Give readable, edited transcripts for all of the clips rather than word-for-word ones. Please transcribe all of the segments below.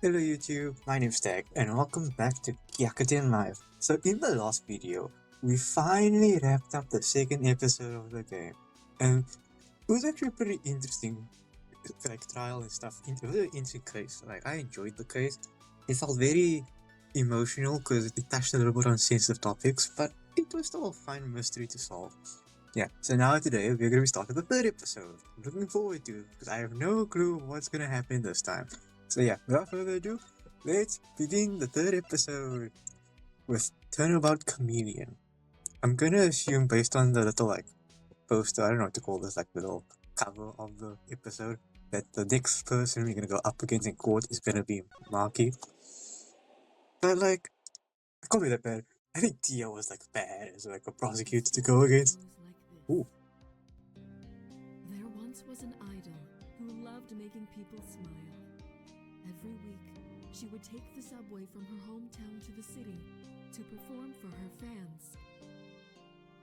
Hello YouTube, my name's Tag and welcome back to Gyakuten Live. So in the last video, we finally wrapped up the second episode of the game. And it was actually pretty interesting, like trial and stuff. It was an interesting case. Like I enjoyed the case. It felt very emotional because it touched a little bit on sensitive topics, but it was still a fun mystery to solve. Yeah, so now today we're gonna be starting the third episode. I'm looking forward to it because I have no clue what's gonna happen this time. So yeah, without further ado, let's begin the third episode with Turnabout Chameleon. I'm gonna assume based on the little like poster, I don't know what to call this, like little cover of the episode, that the next person we're gonna go up against in court is gonna be Marky. But like, I can't be that bad. I think Tia was like bad as like a prosecutor to go against. Ooh. There once was an idol who loved making people smile. Every week, she would take the subway from her hometown to the city to perform for her fans.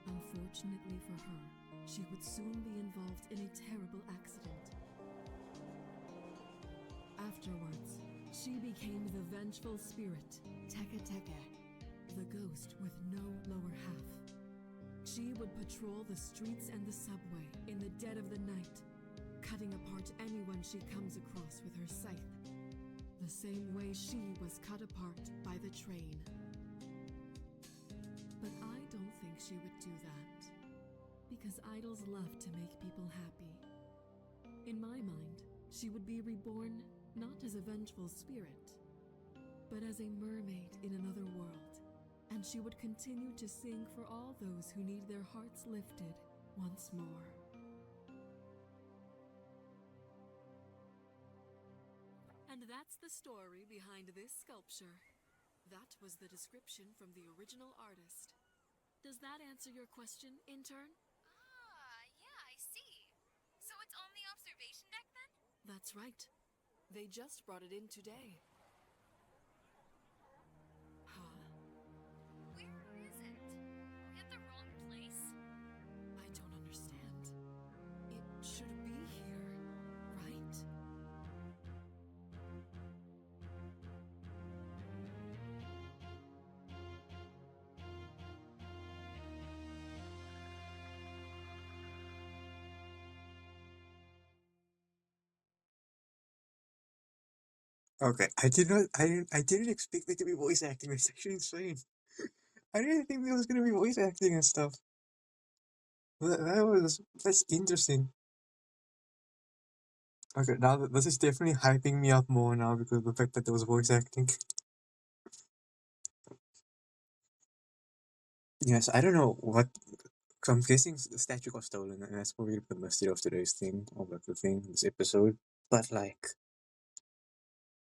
Unfortunately for her, she would soon be involved in a terrible accident. Afterwards, she became the vengeful spirit, Teka Teka, the ghost with no lower half. She would patrol the streets and the subway in the dead of the night, cutting apart anyone she comes across with her scythe, the same way she was cut apart by the train. But I don't think she would do that, because idols love to make people happy. In my mind, she would be reborn not as a vengeful spirit, but as a mermaid in another world, and she would continue to sing for all those who need their hearts lifted once more. And that's the story behind this sculpture. That was the description from the original artist. Does that answer your question, intern? Yeah, I see. So it's on the observation deck then? That's right. They just brought it in today. Huh? Where is it? Are we at the wrong place? I don't understand. It should be here, right? Okay, I didn't expect there to be voice acting. It's actually insane. I didn't think there was gonna be voice acting and stuff. That's interesting. Okay, now this is definitely hyping me up more now because of the fact that there was voice acting. Yes, I don't know what. So I'm guessing the statue got stolen, and that's probably the mystery of today's thing, or like the thing, this episode. But like,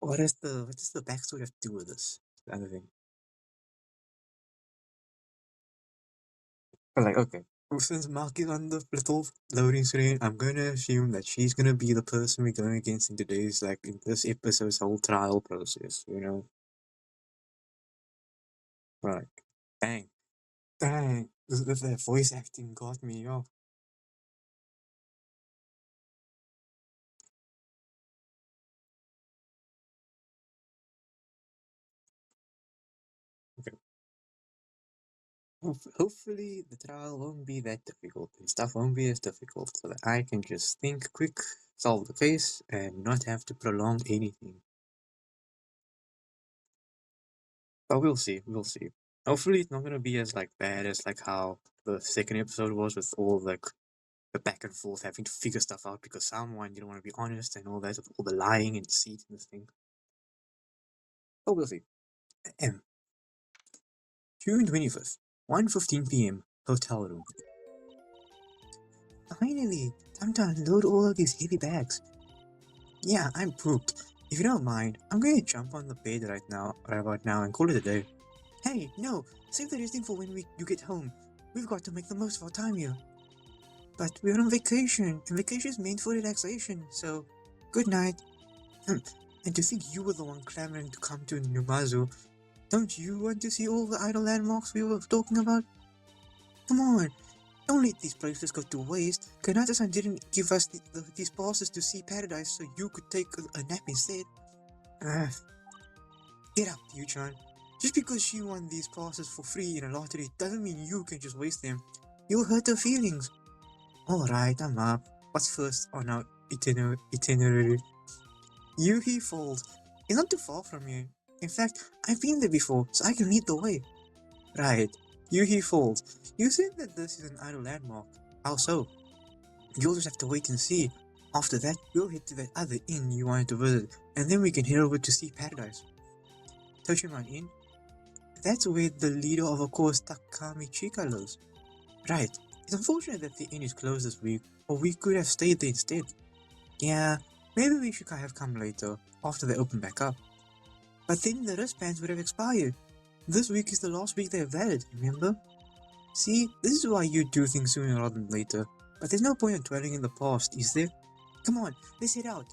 what does the backstory have to do with this? The other thing. But like, okay, since Mark is on the little loading screen, I'm gonna assume that she's gonna be the person we're going against in today's, like, in this episode's whole trial process, you know? Right. Dang. Dang. That voice acting got me, oh. Okay. Hopefully the trial won't be that difficult and stuff won't be as difficult so that I can just think quick, solve the case, and not have to prolong anything. But we'll see, we'll see. Hopefully it's not gonna be as like bad as like how the second episode was with all like the back and forth having to figure stuff out because someone didn't want to be honest and all that, all the lying and deceit and this thing. But we'll see. M. June 25th, 1:15 p.m. Hotel room. Finally, time to unload all of these heavy bags. Yeah, I'm pooped. If you don't mind, I'm going to jump on the bed right about now, and call it a day. Hey, no, save the resting for when you get home. We've got to make the most of our time here. But we're on vacation, and vacation is meant for relaxation, so good night. And to think you were the one clamoring to come to Numazu. Don't you want to see all the idle landmarks we were talking about? Come on, don't let these places go to waste. Kanata-san didn't give us these passes to see paradise so you could take a nap instead. Uh, get up, Yu-chan. Just because she won these passes for free in a lottery doesn't mean you can just waste them. You'll hurt her feelings. Alright, I'm up. What's first on our itinerary? Yuhi Falls. It's not too far from here. In fact, I've been there before, so I can lead the way. Right. Yuhi Falls. You said that this is an idle landmark. How so? You'll just have to wait and see. After that, we'll head to that other inn you wanted to visit, and then we can head over to Sea Paradise. Toshiman Inn? That's where the leader of Aqours, Takami Chika, lives. Right. It's unfortunate that the inn is closed this week, or we could have stayed there instead. Yeah, maybe we should have come later, after they open back up. But then the wristbands would have expired. This week is the last week they're valid, remember? See, this is why you do things sooner rather than later. But there's no point in dwelling in the past, is there? Come on, let's head out.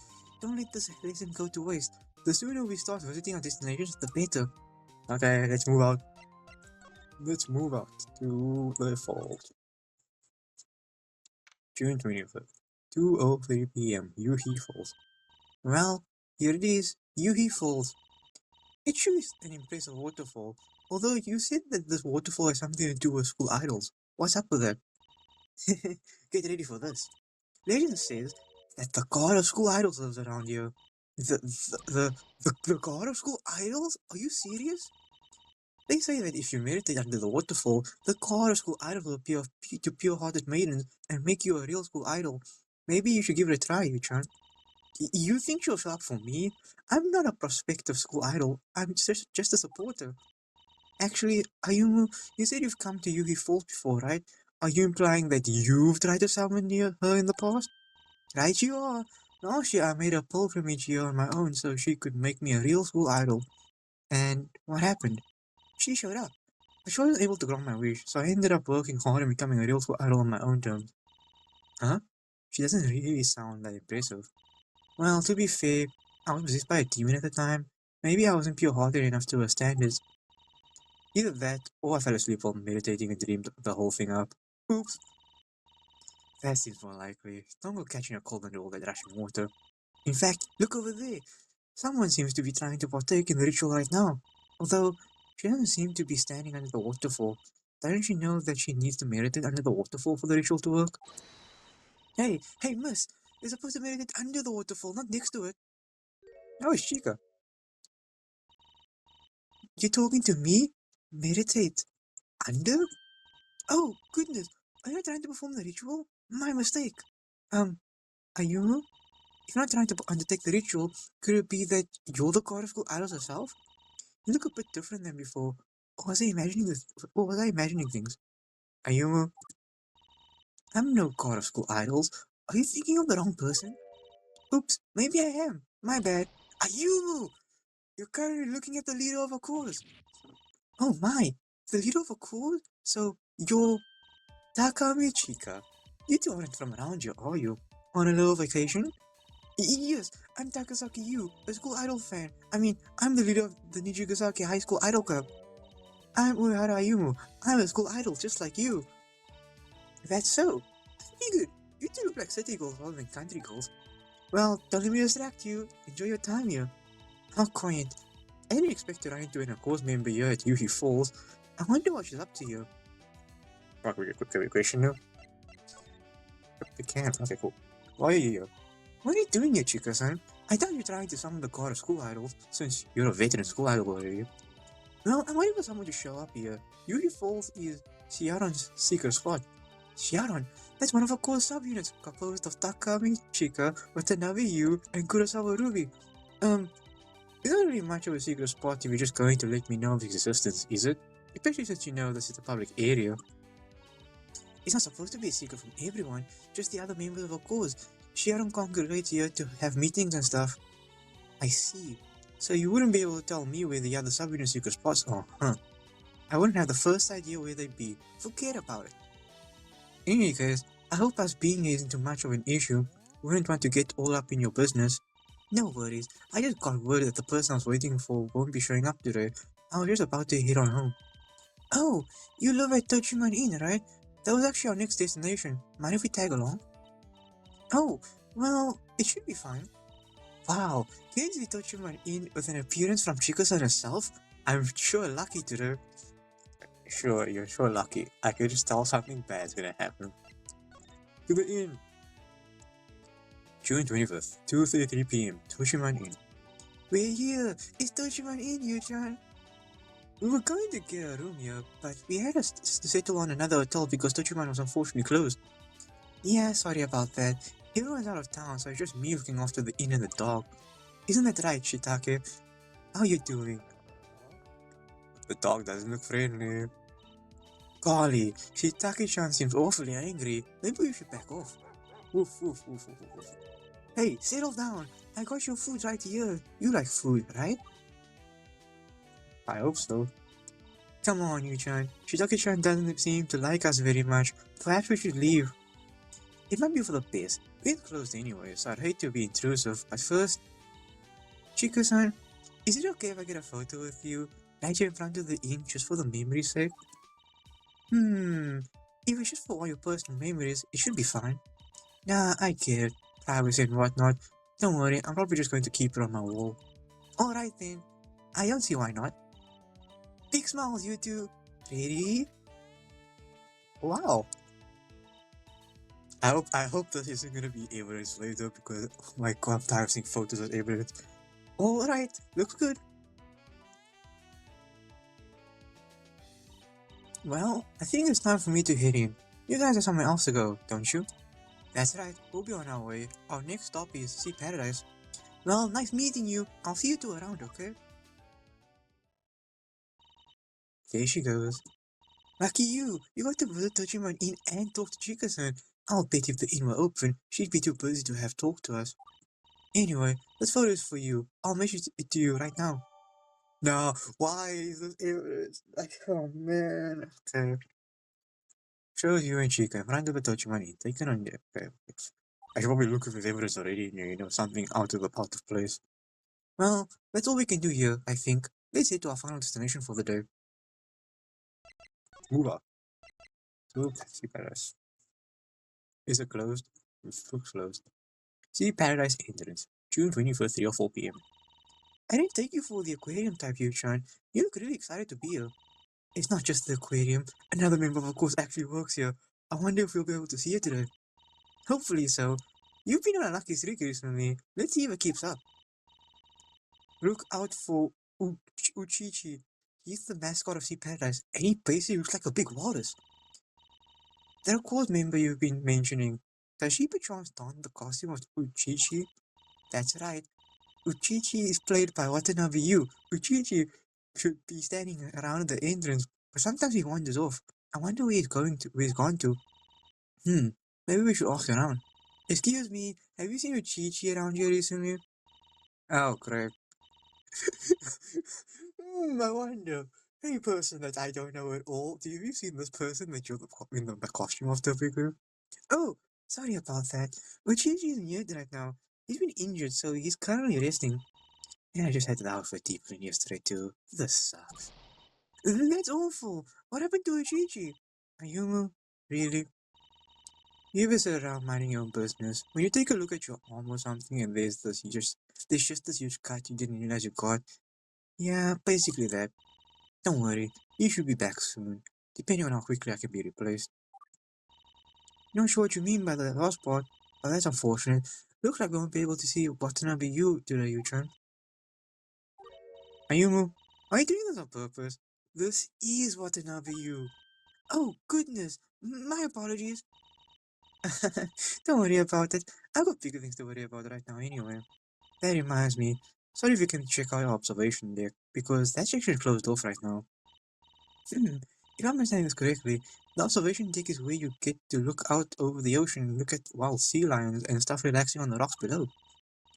Don't let this lesson go to waste. The sooner we start visiting our destinations, the better. Okay, let's move out. Let's move out to the falls. June 25th, 2:03 p.m. Yuhi Falls. Well, here it is, Yuhi Falls. It sure is an impressive waterfall, although you said that this waterfall has something to do with school idols. What's up with that? Get ready for this. Legend says that the god of school idols lives around here. The god of school idols? Are you serious? They say that if you meditate under the waterfall, the god of school idol will appear to pure-hearted maidens and make you a real school idol. Maybe you should give it a try, Yu-chan. You think she'll show up for me? I'm not a prospective school idol. I'm just a supporter. Actually, Ayumu, you said you've come to Yugi Falls before, right? Are you implying that you've tried to summon her in the past? Right you are. Last year I made a pilgrimage here on my own so she could make me a real school idol. And what happened? She showed up. But she wasn't able to grant my wish, so I ended up working hard and becoming a real school idol on my own terms. Huh? She doesn't really sound that impressive. Well, to be fair, I was possessed by a demon at the time. Maybe I wasn't pure-hearted enough to her standards. Either that, or I fell asleep while meditating and dreamed the whole thing up. Oops. That seems more likely. Don't go catching a cold under all that rushing water. In fact, look over there. Someone seems to be trying to partake in the ritual right now. Although, she doesn't seem to be standing under the waterfall. Doesn't she know that she needs to meditate under the waterfall for the ritual to work? Hey, miss! You're supposed to meditate under the waterfall, not next to it. Oh, it's Chica. You talking to me? Meditate under? Oh, goodness. Are you trying to perform the ritual? My mistake. Ayumu? If you're not trying to undertake the ritual, could it be that you're the god of school idols herself? You look a bit different than before. Or was I imagining this? Or was I imagining things? Ayumu? I'm no god of school idols. Are you thinking of the wrong person? Oops, maybe I am. My bad. Ayumu! You're currently looking at the leader of Aqours. Oh my, the leader of Aqours? So, you're Takami Chika. You two aren't from around here, are you? On a little vacation? Yes, I'm Takasaki Yu, a school idol fan. I'm the leader of the Nijigasaki High School Idol Club. I'm Uehara Ayumu. I'm a school idol just like you. That's so. I figured. You two look like city girls rather than country girls. Well, don't let me distract you. Enjoy your time here. How quiet. I didn't expect to run into an Aqours member here at Yuhi Falls. I wonder what she's up to here. What, we quick question now? The camp. Okay, cool. Why are you here? What are you doing here, Chika-san? I thought you were trying to summon the god of school idols, since you're a veteran school idol already. Well, I'm waiting for someone to show up here. Yuhi Falls is Shiaron's secret spot. Shiaron? That's one of our core subunits, composed of Takami Chika, Watanabe Yu, and Kurosawa Ruby. It's not really much of a secret spot if you're just going to let me know of its existence, is it? Especially since you know this is a public area. It's not supposed to be a secret from everyone, just the other members of our cause. Sharon congregates here to have meetings and stuff. I see. So you wouldn't be able to tell me where the other subunit secret spots are, huh? I wouldn't have the first idea where they'd be. Forget about it. In any case, I hope us being here isn't too much of an issue. We wouldn't want to get all up in your business. No worries. I just got word that the person I was waiting for won't be showing up today. I was just about to head on home. Oh, you live at Tochiman Inn, right? That was actually our next destination. Mind if we tag along? Oh, well, it should be fine. Wow, can't you touch him in with an appearance from Chico-san herself? I'm sure lucky today. Sure, you're sure lucky. I could just tell something bad's gonna happen. To the inn. June 25th, 2:33 p.m. Toshiman Inn. We're here! It's Toshiman Inn, Yu-chan! We were going to get a room here, but we had to settle on another hotel because Toshiman was unfortunately closed. Yeah, sorry about that. Everyone's out of town, so it's just me looking after the inn and the dog. Isn't that right, Shitake? How you doing? The dog doesn't look friendly. Golly, Shitake-chan seems awfully angry. Maybe we should back off. Woof, woof, woof, woof, woof. Hey, settle down. I got your food right here. You like food, right? I hope so. Come on, Yu-chan. Shitake-chan doesn't seem to like us very much. Perhaps we should leave. It might be for the best. We're closed anyway, so I'd hate to be intrusive, but first... Chico-san, is it okay if I get a photo with you right here in front of the inn just for the memory's sake? If it's just for all your personal memories, it should be fine. Nah, I get it. Privacy and whatnot. Don't worry, I'm probably just going to keep it on my wall. Alright then. I don't see why not. Big smiles, you two. Ready? Wow. I hope this isn't gonna be evidence later because oh my god, I'm tired of seeing photos as evidence. Alright, looks good. Well, I think it's time for me to head in. You guys have somewhere else to go, don't you? That's right, we'll be on our way. Our next stop is Sea Paradise. Well, nice meeting you. I'll see you two around, okay? There she goes. Lucky you! You got to visit Tojiman Inn and talk to Chika-san. I'll bet if the inn were open, she'd be too busy to have talked to us. Anyway, this photo is for you. I'll message it to you right now. No, why is this evidence? Like, oh man. Okay. Shows you and Chika in front of the Tojiman Inn. Taken on the. Okay. I should probably look if there's evidence already in here, something out of place. Well, that's all we can do here, I think. Let's head to our final destination for the day. Move up. To Sea Paradise. Is it closed? It looks closed. Sea Paradise entrance. June 21st, 3 or 4 p.m. I didn't take you for the aquarium type here, Chan. You look really excited to be here. It's not just the aquarium. Another member of Aqours actually works here. I wonder if we'll be able to see it today. Hopefully so. You've been on a lucky streak recently. Let's see if it keeps up. Look out for Uchichi. He's the mascot of Sea Paradise, and he basically looks like a big walrus. That Aqours member you've been mentioning, does she perchance don the costume of Uchichi? That's right. Uchichi is played by Watanabe Yu. Uchichi should be standing around the entrance, but sometimes he wanders off. I wonder where he's gone to. Maybe we should ask around. Excuse me, have you seen Uchichi around here recently? Oh, correct. I wonder. Hey, person that I don't know at all, do you seen this person that you're in the costume of the figure? Oh, sorry about that. Uchichi isn't here right now. He's been injured, so he's currently resting. And I just had the outfit deep clean yesterday too. This sucks. That's awful. What happened to Uchichi? Ayumu? Really? You ever sit around minding your own business? When you take a look at your arm or something and there's just this huge cut you didn't realize you got. Yeah, basically that. Don't worry, you should be back soon, depending on how quickly I can be replaced. Not sure what you mean by the last part, but that's unfortunate. Looks like we won't be able to see Watanabe Yu today, Yu-chan. Ayumu, are you doing this on purpose? This is Watanabe Yu. Oh, goodness, my apologies. Don't worry about it. I've got bigger things to worry about right now anyway. That reminds me, sorry if you can check out your observation deck, because that's actually closed off right now. If I'm understanding this correctly, the observation deck is where you get to look out over the ocean and look at wild sea lions and stuff relaxing on the rocks below.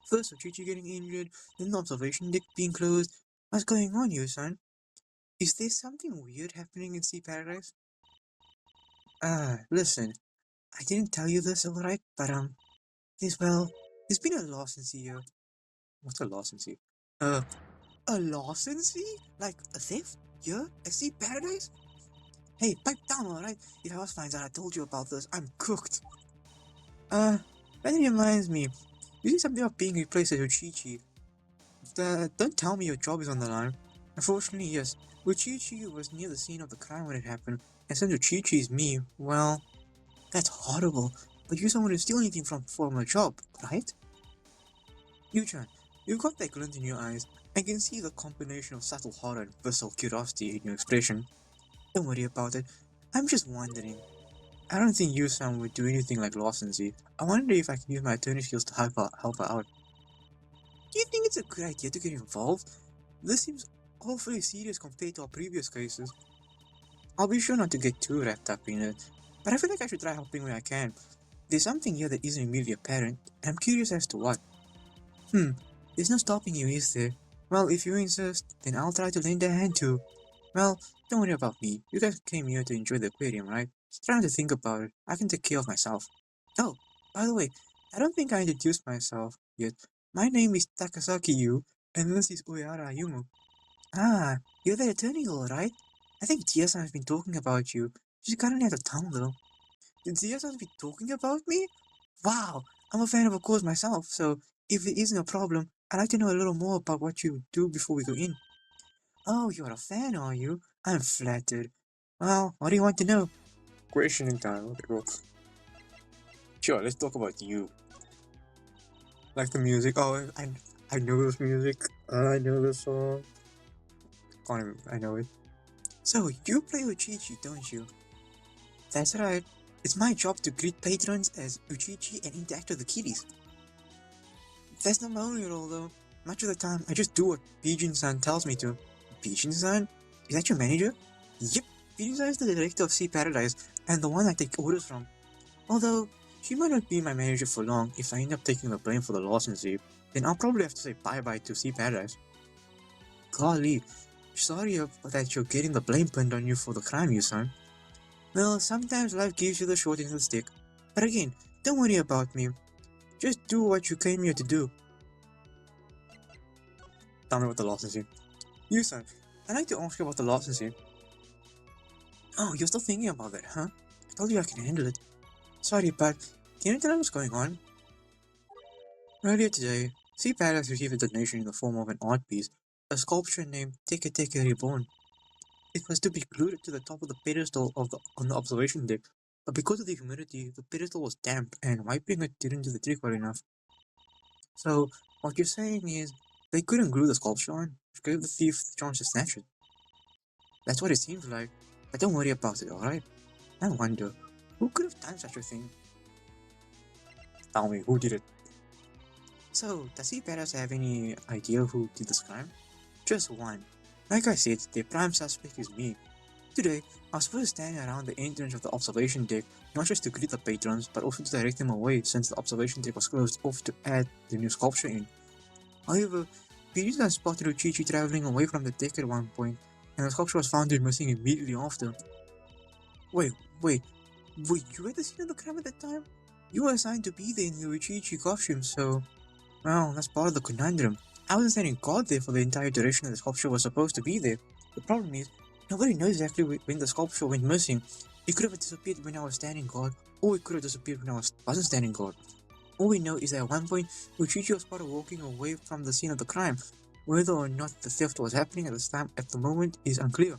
First Ochichi getting injured, then the observation deck being closed. What's going on here, son? Is there something weird happening in Sea Paradise? Listen, I didn't tell you this, alright, but there's been a larceny here. What's a larceny? A larceny? Like a theft? Here? At Sea Paradise? Hey, pipe down, alright? If House finds out I told you about this, I'm cooked. That reminds me. You see something about being replaced as Uchichi. Don't tell me your job is on the line. Unfortunately, yes. Uchichi was near the scene of the crime when it happened, and since Uchichi is me, well, that's horrible. But you someone to steal anything from a job, right? Yu-chan, you've got that glint in your eyes. I can see the combination of subtle horror and visceral curiosity in your expression. Don't worry about it. I'm just wondering. I don't think Yu-san would do anything like Lawson. I wonder if I can use my attorney skills to help her out. Do you think it's a good idea to get involved? This seems awfully serious compared to our previous cases. I'll be sure not to get too wrapped up in it, but I feel like I should try helping where I can. There's something here that isn't immediately apparent, and I'm curious as to what. There's no stopping you, is there? Well, if you insist, then I'll try to lend a hand too. Well, don't worry about me. You guys came here to enjoy the aquarium, right? Try not to think about it. I can take care of myself. Oh, by the way, I don't think I introduced myself yet. My name is Takasaki Yu, and this is Uyara Yumu. Ah, you're the attorney girl, right? I think Tia-san has been talking about you. She's currently out of town though. Did Tia-san be talking about me? Wow, I'm a fan of Aqours myself, so if it isn't a problem, I'd like to know a little more about what you do before we go in. Oh, you're a fan, are you? I'm flattered. Well, what do you want to know? Questioning time. Okay, well, sure, let's talk about you. Like the music. Oh, I know this music. I know this song. Can't even, I know it. So, you play Uchichi, don't you? That's right. It's my job to greet patrons as Uchichi and interact with the kiddies. That's not my only role though. Much of the time, I just do what Bijin-san tells me to. Bijin-san? Is that your manager? Yep, Bijin-san is the director of Sea Paradise, and the one I take orders from. Although, she might not be my manager for long. If I end up taking the blame for the licensee, then I'll probably have to say bye-bye to Sea Paradise. Golly, sorry that you're getting the blame pinned on you for the crime, you son. Well, sometimes life gives you the short end of the stick. But again, don't worry about me. Just do what you came here to do. Tell me about the licensing. You, son, I'd like to ask you about the licensing. Oh, you're still thinking about that, huh? I told you I can handle it. Sorry, but can you tell me what's going on? Earlier today, Sea Palace received a donation in the form of an art piece, a sculpture named Teke Teke Reborn. It was to be glued to the top of the pedestal on the observation deck, but because of the humidity, the pedestal was damp and wiping it didn't do the trick well enough. So, what you're saying is, they couldn't glue the sculpture on, which gave the thief the chance to snatch it. That's what it seems like, but don't worry about it, alright? I wonder, who could have done such a thing? Tell me, who did it? So, does he perhaps have any idea who did this crime? Just one. Like I said, the prime suspect is me. Today, I was supposed to stand around the entrance of the observation deck, not just to greet the patrons, but also to direct them away since the observation deck was closed off to add the new sculpture in. However, Pirita spotted Uchichi traveling away from the deck at one point, and the sculpture was found to be missing immediately after. Wait, were you at the scene of the crime at that time? You were assigned to be there in the Uchichi costume, so... Well, that's part of the conundrum. I wasn't standing guard there for the entire duration that the sculpture was supposed to be there. The problem is, nobody knows exactly when the sculpture went missing. It could have disappeared when I was standing guard, or it could have disappeared when I wasn't standing guard. All we know is that at one point, Uchichi was spotted walking away from the scene of the crime. Whether or not the theft was happening at the moment is unclear.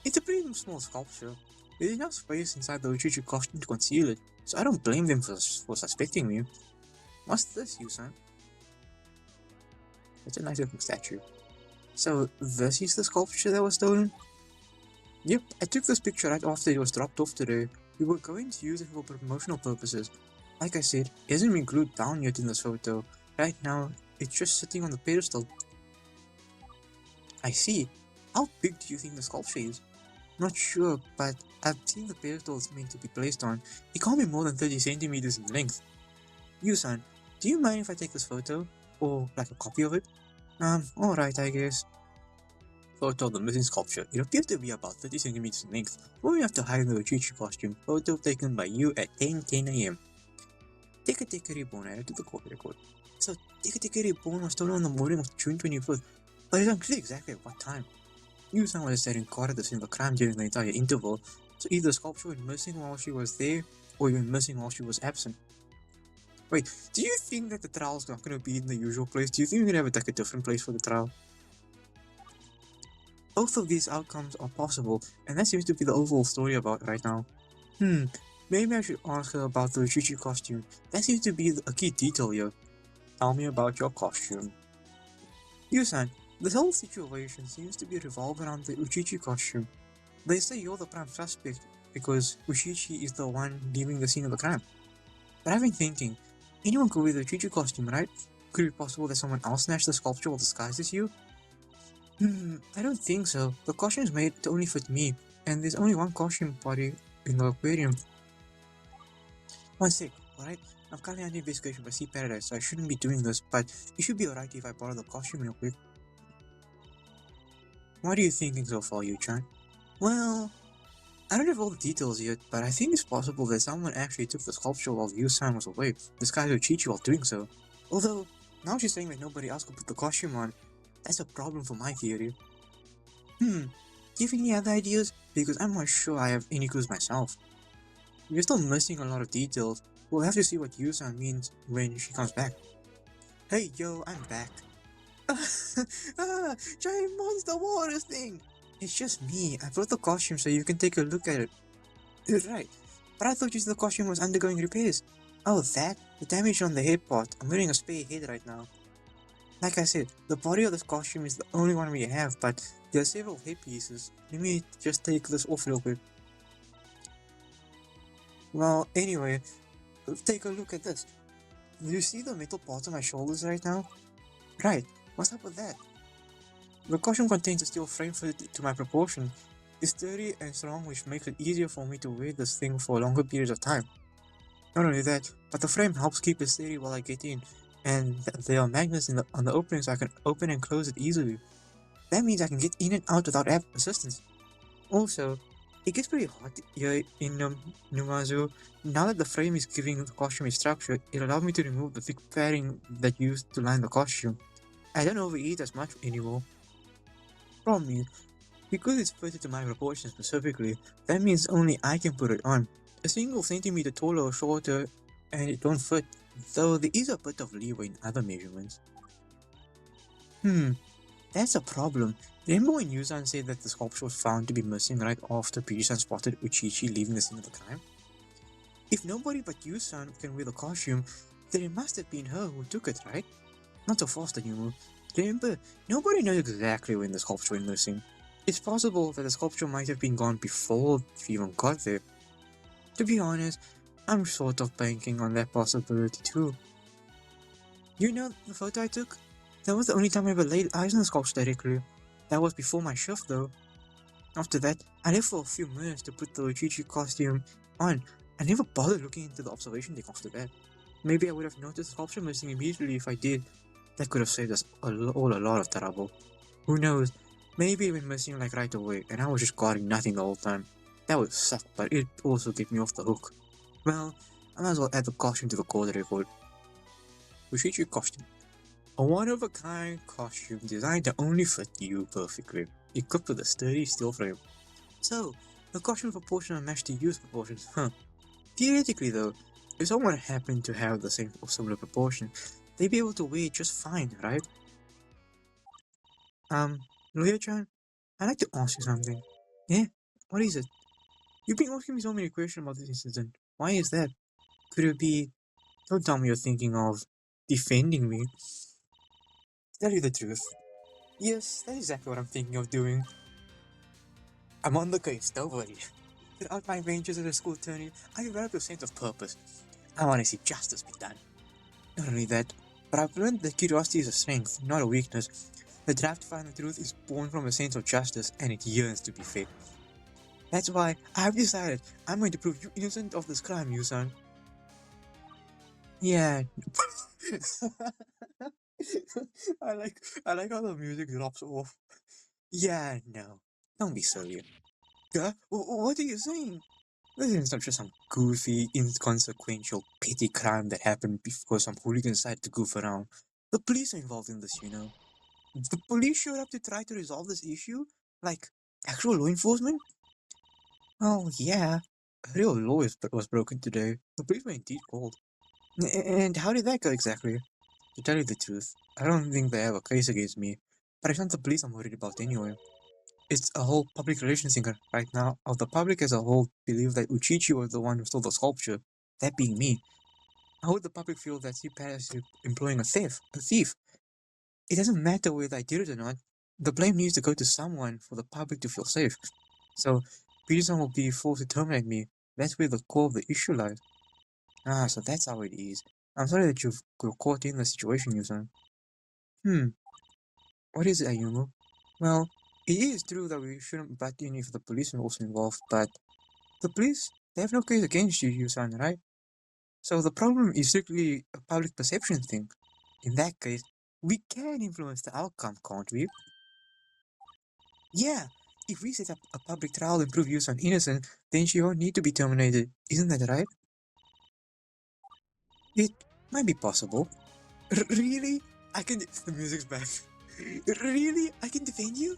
It's a pretty small sculpture. There's enough space inside the Uchichi costume to conceal it, so I don't blame them for suspecting me. What's this, you son? It's a nice looking statue. So, this is the sculpture that was stolen? Yep, I took this picture right after it was dropped off today. We were going to use it for promotional purposes. Like I said, it hasn't been glued down yet in this photo. Right now, it's just sitting on the pedestal. I see. How big do you think the sculpture is? Not sure, but I've seen the pedestal it's meant to be placed on. It can't be more than 30 centimeters in length. You son, do you mind if I take this photo? Or like a copy of it? Alright I guess. Photo of the missing sculpture. It appears to be about 30 centimeters in length. We have to hide in the Uchichi costume. Photo taken by you at 10:10 AM. Teke Teke Reborn added to the court record. So Teke Teke Reborn was stolen on the morning of June 25th, but it's unclear exactly at what time. Yu-san was setting guard at the scene of the crime during the entire interval, so either the sculpture went missing while she was there, or even missing while she was absent. Wait, do you think that the trial's not gonna be in the usual place? Do you think we're gonna have like a different place for the trial? Both of these outcomes are possible, and that seems to be the overall story about right now. Maybe I should ask her about the Uchichi costume. That seems to be a key detail here. Tell me about your costume. Yusan, this whole situation seems to be revolved around the Uchichi costume. They say you're the prime suspect because Uchichi is the one leaving the scene of the crime. But I've been thinking, anyone could wear the Uchichi costume, right? Could it be possible that someone else snatched the sculpture while disguised as you? I don't think so. The costume is made to only fit me, and there's only one costume party in the aquarium. One sec, alright? I'm currently under investigation by Sea Paradise, so I shouldn't be doing this, but it should be alright if I borrow the costume real quick. What are you thinking so far, Yu-chan? Well, I don't have all the details yet, but I think it's possible that someone actually took the sculpture while Yu-san was away, disguised as Chichi while doing so. Although, now she's saying that nobody else could put the costume on. That's a problem for my theory. Do you have any other ideas? Because I'm not sure I have any clues myself. We're still missing a lot of details. We'll have to see what Yu-san means when she comes back. Hey yo, I'm back. Giant monster water thing! It's just me. I brought the costume so you can take a look at it. You're right. But I thought you said the costume was undergoing repairs. Oh, that? The damage on the head part. I'm wearing a spare head right now. Like I said, the body of this costume is the only one we have, but there are several head pieces. Let me just take this off real quick. Well, anyway, let's take a look at this. Do you see the metal parts on my shoulders right now? Right. What's up with that? The costume contains a steel frame fitted to my proportion. It's sturdy and strong, which makes it easier for me to wear this thing for longer periods of time. Not only that, but the frame helps keep it steady while I get in, and there are magnets on the opening so I can open and close it easily. That means I can get in and out without assistance. Also, it gets pretty hot here in Numazu. Now that the frame is giving the costume a structure, it allowed me to remove the thick padding that used to line the costume. I don't overeat as much anymore. Problem is, because it's fitted to my proportions specifically, that means only I can put it on. A single centimeter taller or shorter and it don't fit, though there is a bit of leeway in other measurements. That's a problem. Remember when Yuzan said that the sculpture was found to be missing right after Pijisan spotted Uchichi leaving the scene of the crime? If nobody but Yuzan can wear the costume, then it must have been her who took it, right? Not so fast, Yumu. Remember, nobody knows exactly when the sculpture went missing. It's possible that the sculpture might have been gone before she even got there. To be honest, I'm sort of banking on that possibility too. You know the photo I took? That was the only time I ever laid eyes on the sculpture directly. That was before my shift though. After that, I left for a few minutes to put the Uchichi costume on. I never bothered looking into the observation deck after that. Maybe I would have noticed the sculpture missing immediately if I did. That could have saved us all a lot of trouble. Who knows? Maybe it went missing like right away and I was just guarding nothing the whole time. That would suck, but it also get me off the hook. Well, I might as well add the costume to the court record. Uchichi costume. A one-of-a-kind costume designed to only fit you perfectly, equipped with a sturdy steel frame. So, the costume proportion matched the use proportions, huh? Theoretically though, if someone happened to have the same or similar proportion, they'd be able to wear it just fine, right? Lawyer-chan, I'd like to ask you something. Yeah? What is it? You've been asking me so many questions about this incident. Why is that? Could it be... Don't tell me you're thinking of defending me. To tell you the truth, yes, that's exactly what I'm thinking of doing. I'm on the case, don't worry. Throughout my ranges as a school attorney, I developed a sense of purpose. I want to see justice be done. Not only that, but I've learned that curiosity is a strength, not a weakness. The drive to find the truth is born from a sense of justice and it yearns to be fair. That's why I've decided I'm going to prove you innocent of this crime, Yusan. Yeah. I like how the music drops off. Yeah, no. Don't be silly. What are you saying? This isn't just some goofy, inconsequential, petty crime that happened because some hooligan decided to goof around. The police are involved in this, you know. The police showed up to try to resolve this issue? Like, actual law enforcement? Oh, yeah. A real law was broken today. The police were indeed called. And how did that go exactly? To tell you the truth, I don't think they have a case against me, but it's not the police I'm worried about anyway. It's a whole public relations thing right now. Of the public as a whole believe that Uchichi was the one who stole the sculpture, that being me. How would the public feel that CPAT is employing a thief? It doesn't matter whether I did it or not. The blame needs to go to someone for the public to feel safe. So, Peterson will be forced to terminate me. That's where the core of the issue lies. Ah, so that's how it is. I'm sorry that you're caught in the situation, Yusan. Hmm, what is it, Ayumu? Well, it is true that we shouldn't butt in if the police are also involved, but the police, they have no case against you, Yusan, right? So the problem is strictly a public perception thing. In that case, we can influence the outcome, can't we? Yeah, if we set up a public trial and prove Yusan innocent, then she won't need to be terminated. Isn't that right? It might be possible. Really? I can. The music's back. Really? I can defend you?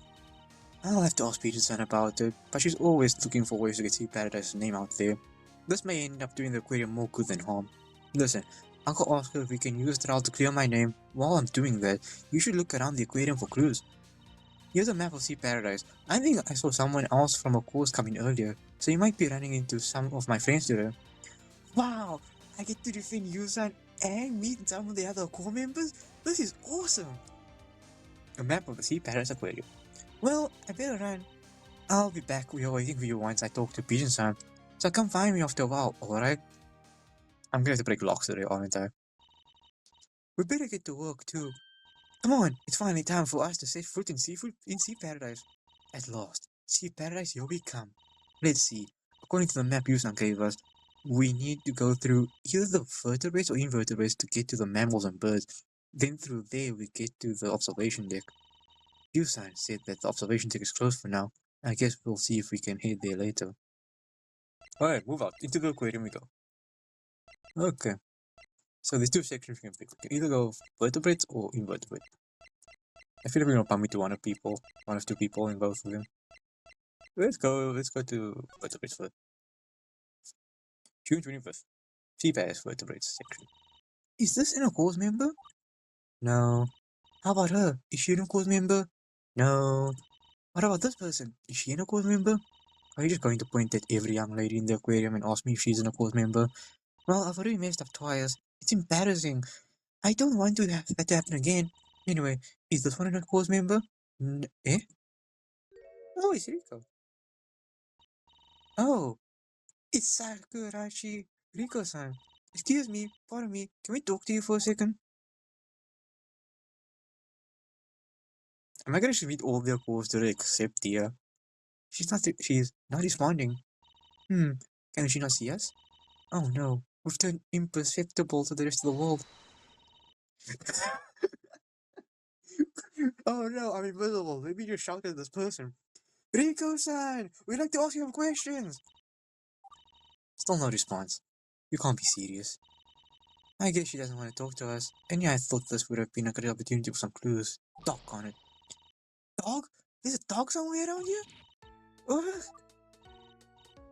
I'll have to ask Peterson about it, but she's always looking for ways to get Sea Paradise's name out there. This may end up doing the aquarium more good than harm. Listen, Uncle asked her if we can use the trial to clear my name. While I'm doing that, you should look around the aquarium for clues. Here's a map of Sea Paradise. I think I saw someone else from Aqours coming earlier, so you might be running into some of my friends today. Wow! I get to defend Yusan and meet some of the other core members? This is awesome! A map of the Sea Paradise Aquarium. Well, I better run. I'll be back. We are waiting for you once I talk to Pigeon-san. So come find me after a while, alright? I'm gonna have to break locks today, aren't I? We better get to work too. Come on, it's finally time for us to set foot in seafood in Sea Paradise. At last, Sea Paradise, here we come. Let's see. According to the map Yusan gave us, we need to go through either the vertebrates or invertebrates to get to the mammals and birds. Then through there we get to the observation deck. Yusan said that the observation deck is closed for now. I guess we'll see if we can head there later. Alright, move out. Into the aquarium we go. Okay. So there's two sections we can pick. We can either go vertebrates or invertebrates. I feel like we're gonna bump into one of two people in both of them. Let's go to vertebrates first. June 21st. Seabass vertebrates section. Is this an Aqours member? No. How about her? Is she an Aqours member? No. What about this person? Is she an Aqours member? Are you just going to point at every young lady in the aquarium and ask me if she's an Aqours member? Well, I've already messed up twice. It's embarrassing. I don't want that to happen again. Anyway, is this one an Aqours member? Eh? Oh, it's Rico. Oh, it's Sakurashi Rico-san. Excuse me, pardon me. Can we talk to you for a second? Am I gonna just meet all the Aqours today except Dia? She's not responding. Can she not see us? Oh no, we've turned imperceptible to the rest of the world. Oh no, I'm invisible. Let me just shout at this person. Rico-san, we'd like to ask you some questions. Still no response. You can't be serious. I guess she doesn't want to talk to us. And yeah, I thought this would have been a good opportunity for some clues. Dog on it. Dog? There's a dog somewhere around here? Ugh.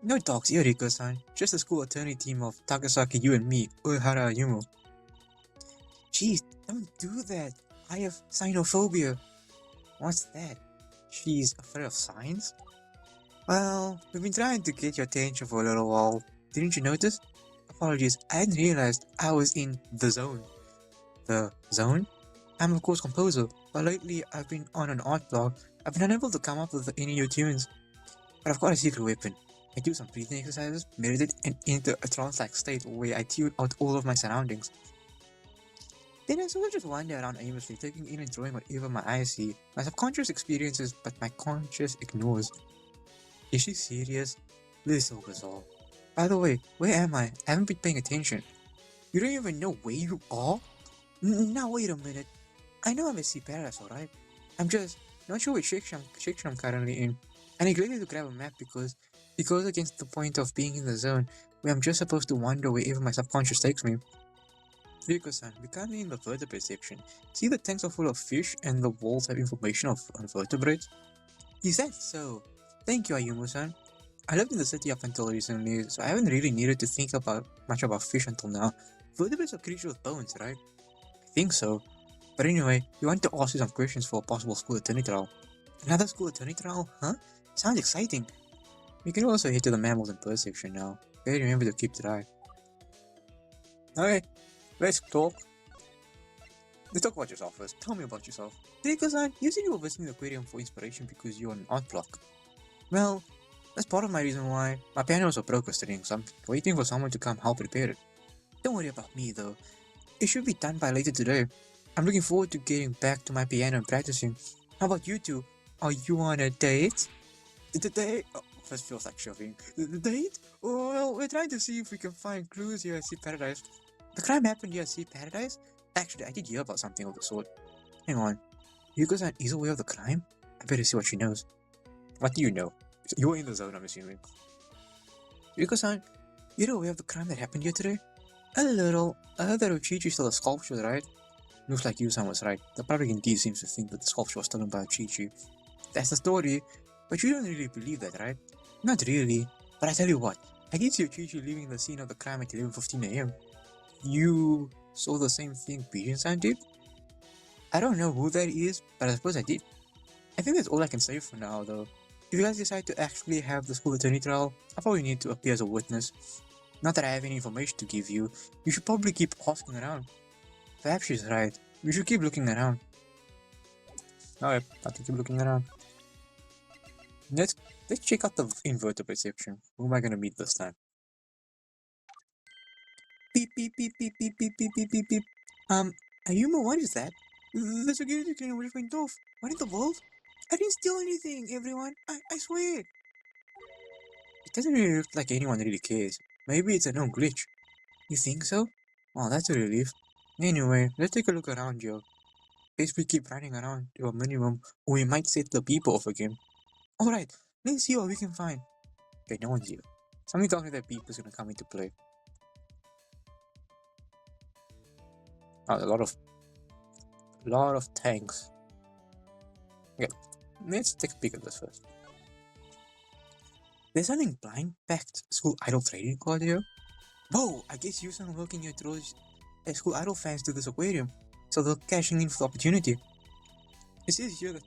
No dogs here, Rico-san. Just a school attorney team of Takasaki, you and me, Uehara Yumo. Jeez, don't do that. I have cynophobia. What's that? She's afraid of signs? Well, we've been trying to get your attention for a little while. Didn't you notice? Apologies, I hadn't realized I was in the zone. The zone? I'm of course composer, but lately I've been on an art blog. I've been unable to come up with any new tunes. But I've got a secret weapon. I do some breathing exercises, meditate, and enter a trance-like state where I tune out all of my surroundings. Then I sort of just wander around aimlessly, taking in and enjoying whatever my eyes see. My subconscious experiences, but my conscious ignores. Is she serious? This is so bizarre. By the way, where am I? I haven't been paying attention. You don't even know where you are? Now wait a minute. I know I'm at Sea Paradise, alright? I'm just not sure which section I'm currently in. I neglected to grab a map because it goes against the point of being in the zone, where I'm just supposed to wander wherever my subconscious takes me. Rico-san, we're currently in the vertebrate section. See the tanks are full of fish and the walls have information on vertebrates? Is that so? Thank you, Ayumu-san. I lived in the city up until recently, so I haven't really needed to think much about fish until now. vertebrates are creatures with bones, right? I think so. But anyway, we want to ask you some questions for a possible school attorney trial. Another school attorney trial? Huh? Sounds exciting. We can also head to the mammals and birds section now. Okay, remember to keep the eye. Okay, let's talk. Let's talk about yourself first. Tell me about yourself. Because you said you were visiting the aquarium for inspiration because you're an art block. Well, that's part of my reason why my piano was so broke yesterday, so I'm waiting for someone to come help repair it. Don't worry about me though. It should be done by later today. I'm looking forward to getting back to my piano and practicing. How about you two? Are you on a date? The date? Oh, first feels like shoving. The date? Oh, well, we're trying to see if we can find clues here at Sea Paradise. The crime happened here at Sea Paradise? Actually, I did hear about something of the sort. Hang on. Yuko-san is aware of the crime? I better see what she knows. What do you know? You're in the zone, I'm assuming. Yuko-san, you're aware of the crime that happened here today? A little. I heard that Uchichi stole a sculpture, right? Looks like Yusan was right. The public indeed seems to think that the sculpture was stolen by Uchichi. That's the story. But you don't really believe that, right? Not really. But I tell you what, I did see Uchichi leaving the scene of the crime at 11:15 AM. You saw the same thing Bijan-san did? I don't know who that is, but I suppose I did. I think that's all I can say for now, though. If you guys decide to actually have the school attorney trial, I probably need to appear as a witness. Not that I have any information to give you, you should probably keep asking around. Perhaps she's right. We should keep looking around. Alright, I have to keep looking around. Let's check out the invertebrate section. Who am I gonna meet this time? Beep beep beep beep beep beep beep beep beep beep. Ayuma, what is that? The security cleaner just went off. What in the world? I didn't steal anything, everyone. I swear. It doesn't really look like anyone really cares. Maybe it's a known glitch. You think so? Well, that's a relief. Anyway, let's take a look around here. Best we keep running around to a minimum, or we might set the people off again. Alright, let's see what we can find. Okay, no one's here. Something tells me that beep is gonna come into play. Oh, a lot of tanks. Okay, let's take a peek at this first. There's something blind packed school idol trading card here. Whoa, I guess Yusan working here throws school idol fans to this aquarium, so they're cashing in for the opportunity. It says here that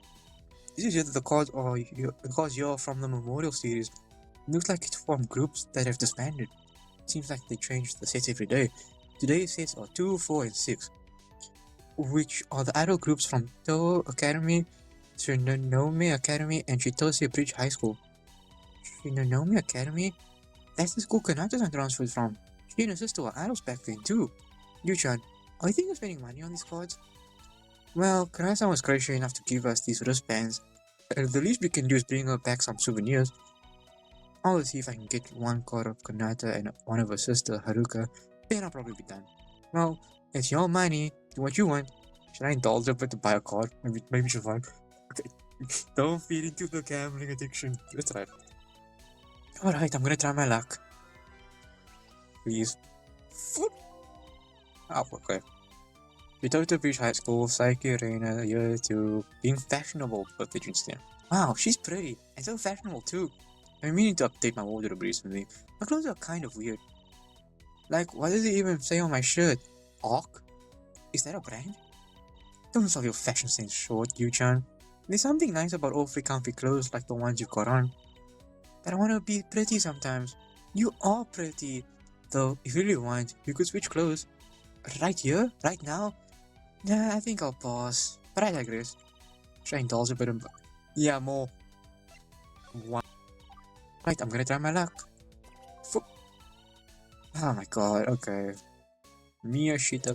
the cards are from the Memorial series. It looks like it's from groups that have disbanded. Seems like they change the sets every day. Today's sets are 2, 4, and 6, which are the idol groups from Toho Academy, Shinonome Academy, and Chitose Bridge High School. Shinonome Academy? That's the school Kanata-san transferred from. She and her sister were idols back then too. Yu-chan, are you thinking of spending money on these cards? Well, Kanata-san was gracious enough to give us these wristbands. The least we can do is bring her back some souvenirs. I'll see if I can get one card of Kanata and one of her sister, Haruka. Then I'll probably be done. Well, it's your money. Do what you want. Should I indulge her to buy a card? Maybe she'll find. Okay. Don't feed into the gambling addiction. That's right. Alright, I'm gonna try my luck. Please. Oh, okay. Chitose Bridge High School, Psyche Reina, year 2, being fashionable for Pigeon Stem. Wow, she's pretty, and so fashionable too. I'm meaning to update my wardrobe recently. My clothes are kind of weird. Like, what does it even say on my shirt? Arc? Is that a brand? Don't sell your fashion sense short, Yu-chan. There's something nice about awfully comfy clothes like the ones you've got on. But I want to be pretty sometimes. You are pretty. Though, if you really want, you could switch clothes. Right here? Right now? Nah, I think I'll pause. But I digress. Should I indulge a bit in... Yeah, more. One. Right, I'm gonna try my luck. Oh my god, okay. Miyashita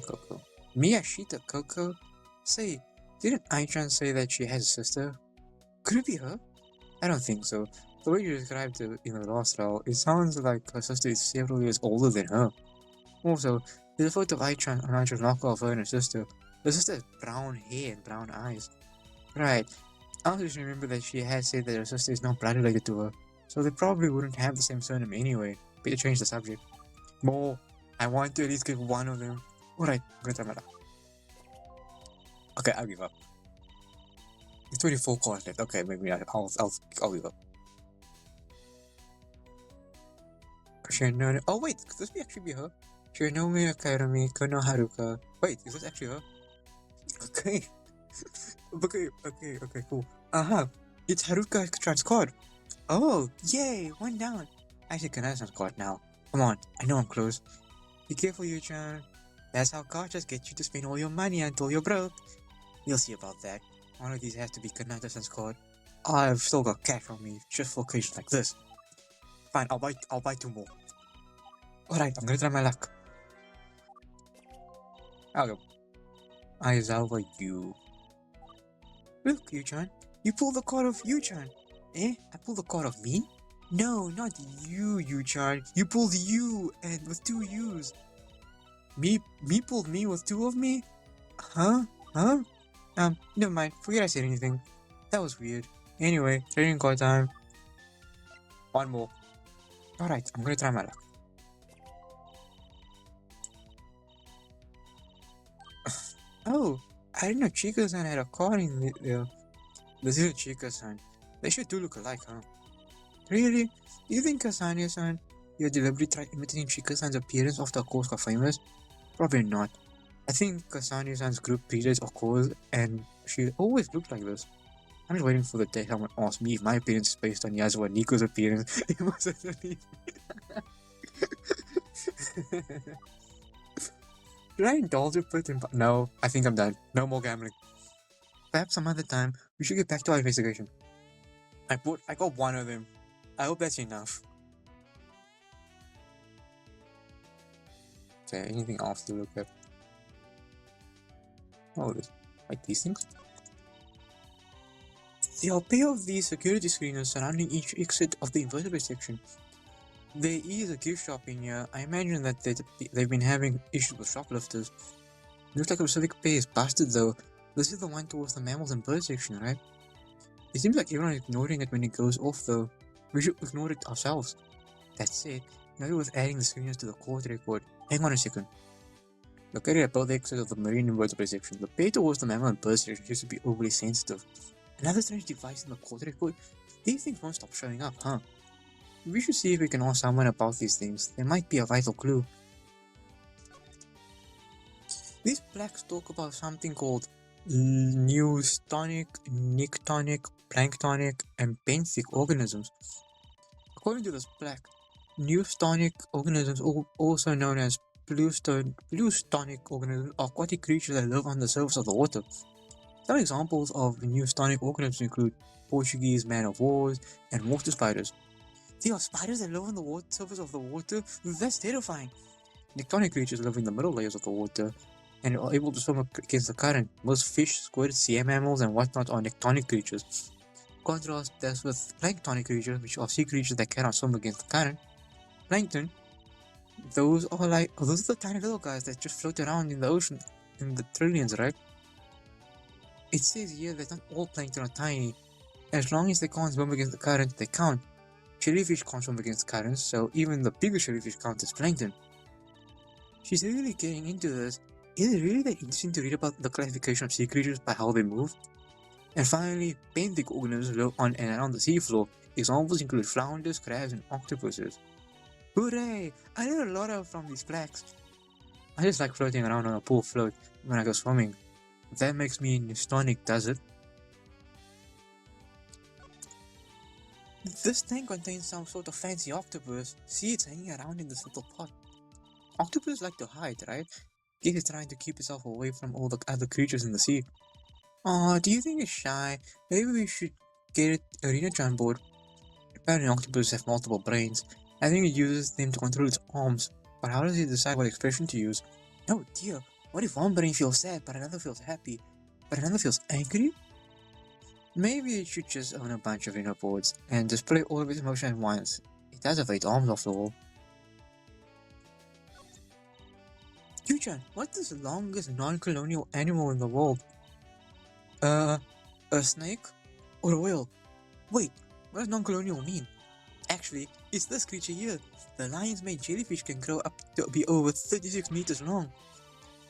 Coco? Say, didn't Aichan say that she has a sister? Could it be her? I don't think so. The way you described it in the last round, it sounds like her sister is several years older than her. Also, there's a photo of Aichan and Aichan's knockoff of her and her sister. Her sister has brown hair and brown eyes. Right. I also just remember that she had said that her sister is not blood related to her, so they probably wouldn't have the same surname anyway. Better change the subject. More. I want to at least get one of them. Alright, I'm gonna try my luck. Okay, I'll give up. It's 24 cards left. Okay, maybe I'll give up. Oh wait, could this actually be her? Shinome Academy Kono Haruka. Wait, is this actually her? Okay. Okay, cool. It's Haruka Transcord. Oh, yay, one down. Actually, can I Transcord now? Come on, I know I'm close. Be careful, Yu-chan. That's how gachas get you to spend all your money until you're broke. We'll see about that. One of these has to be Kanata Transcord. I've still got cash on me, just for occasions like this. Fine, I'll buy 2 more. Alright, I'm gonna try my luck. I'll go. Aizawa you. Look, Yu-chan. You pulled the card of Yu-chan. Eh? I pulled the card of me? No, not you, Yu-chan. You pulled you, and with 2 U's. Me pulled me with 2 of me? Huh? Never mind. Forget I said anything. That was weird. Anyway, trading card time. 1 more. Alright, I'm gonna try my luck. Oh, I didn't know Chica-san had a card in the This is Chica-san. They should do look alike, huh? Really? Do you think Kasane-san, you deliberately tried imitating Chica-san's appearance after Aqours got famous? Probably not. I think Kasane-san's group predates Aqours, and she always looked like this. I'm just waiting for the day someone asks me if my appearance is based on Yasuo and Nico's appearance. It was certainly. Should I indulge a bit in... No, I think I'm done. No more gambling. Perhaps some other time, we should get back to our investigation. I got 1 of them. I hope that's enough. Okay, anything else to look at? Oh, like these things? There are a pair of these security screeners surrounding each exit of the invertebrate section. There is a gift shop in here. I imagine that they've been having issues with shoplifters. Looks like a specific pair is busted though. This is the one towards the mammals and birds section, right? It seems like everyone is ignoring it when it goes off though. We should ignore it ourselves. That said, maybe with adding the screeners to the court record. Hang on a second. Located at both exits of the marine invertebrate section, the pair towards the mammal and bird section used to be overly sensitive. Another strange device in the court record? These things won't stop showing up, huh? We should see if we can ask someone about these things. There might be a vital clue. These plaques talk about something called neustonic, nictonic, planktonic, and benthic organisms. According to this plaque, neustonic organisms, also known as bluestonic organisms, are aquatic creatures that live on the surface of the water. Some examples of neustonic organisms include Portuguese man-of-wars and water spiders. There are spiders that live on the surface of the water? That's terrifying! Nictonic creatures live in the middle layers of the water and are able to swim against the current. Most fish, squid, sea mammals, and whatnot are nictonic creatures. Contrast this with planktonic creatures, which are sea creatures that cannot swim against the current. Plankton, those are the tiny little guys that just float around in the ocean in the trillions, right? It says here that not all plankton are tiny. As long as they can't swim against the current, they count. Jellyfish can't swim against currents, so even the bigger jellyfish count as plankton. She's really getting into this. Is it really that interesting to read about the classification of sea creatures by how they move? And finally, benthic organisms live on and around the seafloor. Examples include flounders, crabs, and octopuses. Hooray! I learned a lot from these plaques. I just like floating around on a pool float when I go swimming. That makes me neustonic, does it? This tank contains some sort of fancy octopus. See, it's hanging around in this little pot. Octopus like to hide, right? Guess it's trying to keep itself away from all the other creatures in the sea. Aw, do you think it's shy? Maybe we should get Arena-chan on board. Apparently octopuses have multiple brains. I think it uses them to control its arms. But how does it decide what expression to use? Oh dear, what if one brain feels sad but another feels happy? But another feels angry? Maybe it should just own a bunch of inner boards and display all of its emotions at once. It does have 8 arms after all. Yu-chan, what's the longest non-colonial animal in the world? A snake? Or a whale? Wait, what does non-colonial mean? Actually, it's this creature here. The lion's mane jellyfish can grow up to be over 36 meters long.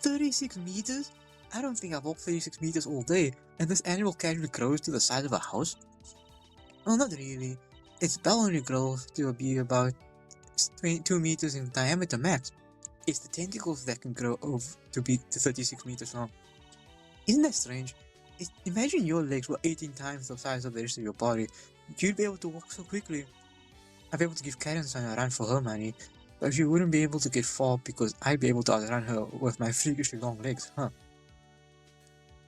36 meters? I don't think I've walked 36 meters all day, and this animal casually grows to the size of a house? Well, not really. Its bell only grows to be about 2 meters in diameter max. It's the tentacles that can grow to be to 36 meters long. Isn't that strange? Imagine your legs were 18 times the size of the rest of your body. You'd be able to walk so quickly. I'd be able to give Karen-san a run for her money, but she wouldn't be able to get far because I'd be able to outrun her with my freakishly long legs, huh?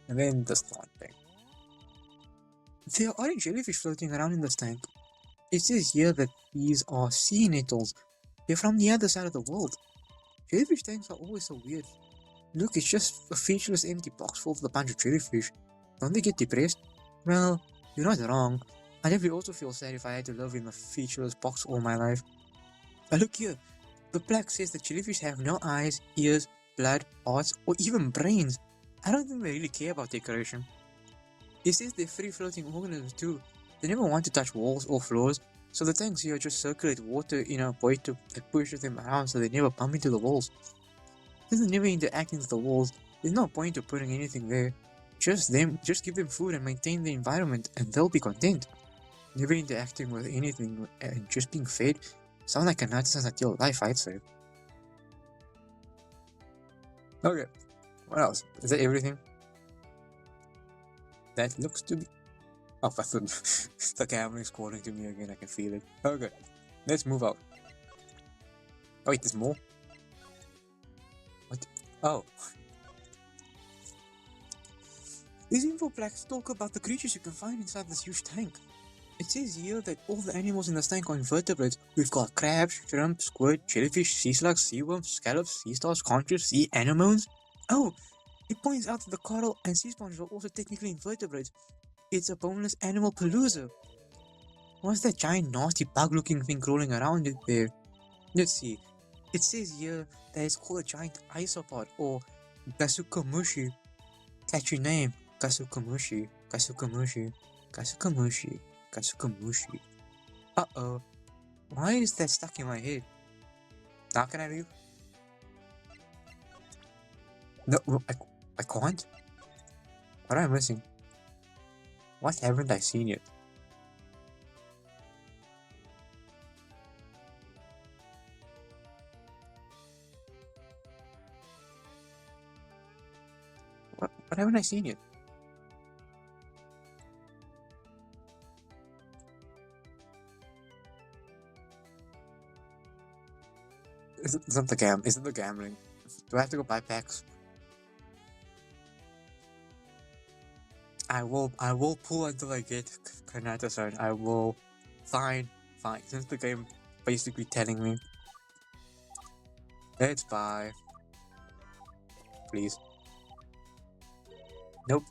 And then the start thing. There are orange jellyfish floating around in this tank. It says here that these are sea nettles. They're from the other side of the world. Jellyfish tanks are always so weird. Look, it's just a featureless empty box full of a bunch of jellyfish. Don't they get depressed? Well, you're not wrong. I'd definitely also feel sad if I had to live in a featureless box all my life. But look here. The plaque says that jellyfish have no eyes, ears, blood, hearts, or even brains. I don't think they really care about decoration. It says they're free-floating organisms too. They never want to touch walls or floors, so the tanks here just circulate water in a way that pushes them around so they never bump into the walls. Since they're never interacting with the walls, there's no point to putting anything there. Just give them food and maintain the environment and they'll be content. Never interacting with anything and just being fed sounds like a nice ideal life, I'd say. Okay, what else? Is that everything? That looks to be... Oh, I thought the camera's calling to me again, I can feel it. Okay, let's move out. Oh wait, there's more? What? Oh. These info plaques talk about the creatures you can find inside this huge tank. It says here that all the animals in this tank are invertebrates. We've got crabs, shrimp, squid, jellyfish, sea slugs, sea worms, scallops, sea stars, conchs, sea anemones. Oh, it points out that the coral and sea sponges are also technically invertebrates. It's a boneless animal palooza. What's that giant nasty bug-looking thing crawling around it there? Let's see. It says here that it's called a giant isopod or Gasukamushi. Catchy name. Gasukamushi. Gasukamushi. Gasukamushi. Gasukamushi. Uh-oh. Why is that stuck in my head? Now can I leave? No, I can't. What am I missing? What haven't I seen yet? What haven't I seen yet? Is it the gambling? Do I have to go buy packs? I will pull until I get Kanata-san. I will. Fine. Since the game basically telling me. Let's buy. Please. Nope.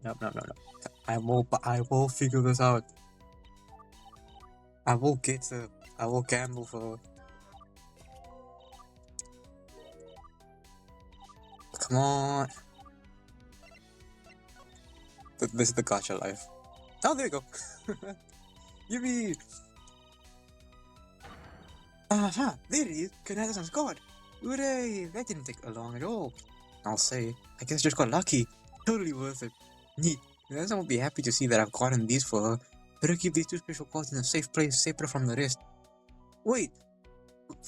No. I will figure this out. I will gamble for. Come on. This is the gacha life. Oh, there you go. Yippee! Aha, there it is. Kanata-san's god. Hooray! That didn't take long at all. I'll say. I guess I just got lucky. Totally worth it. Neat. Kanata-san will be happy to see that I've gotten these for her. Better keep these two special cards in a safe place, separate from the rest. Wait,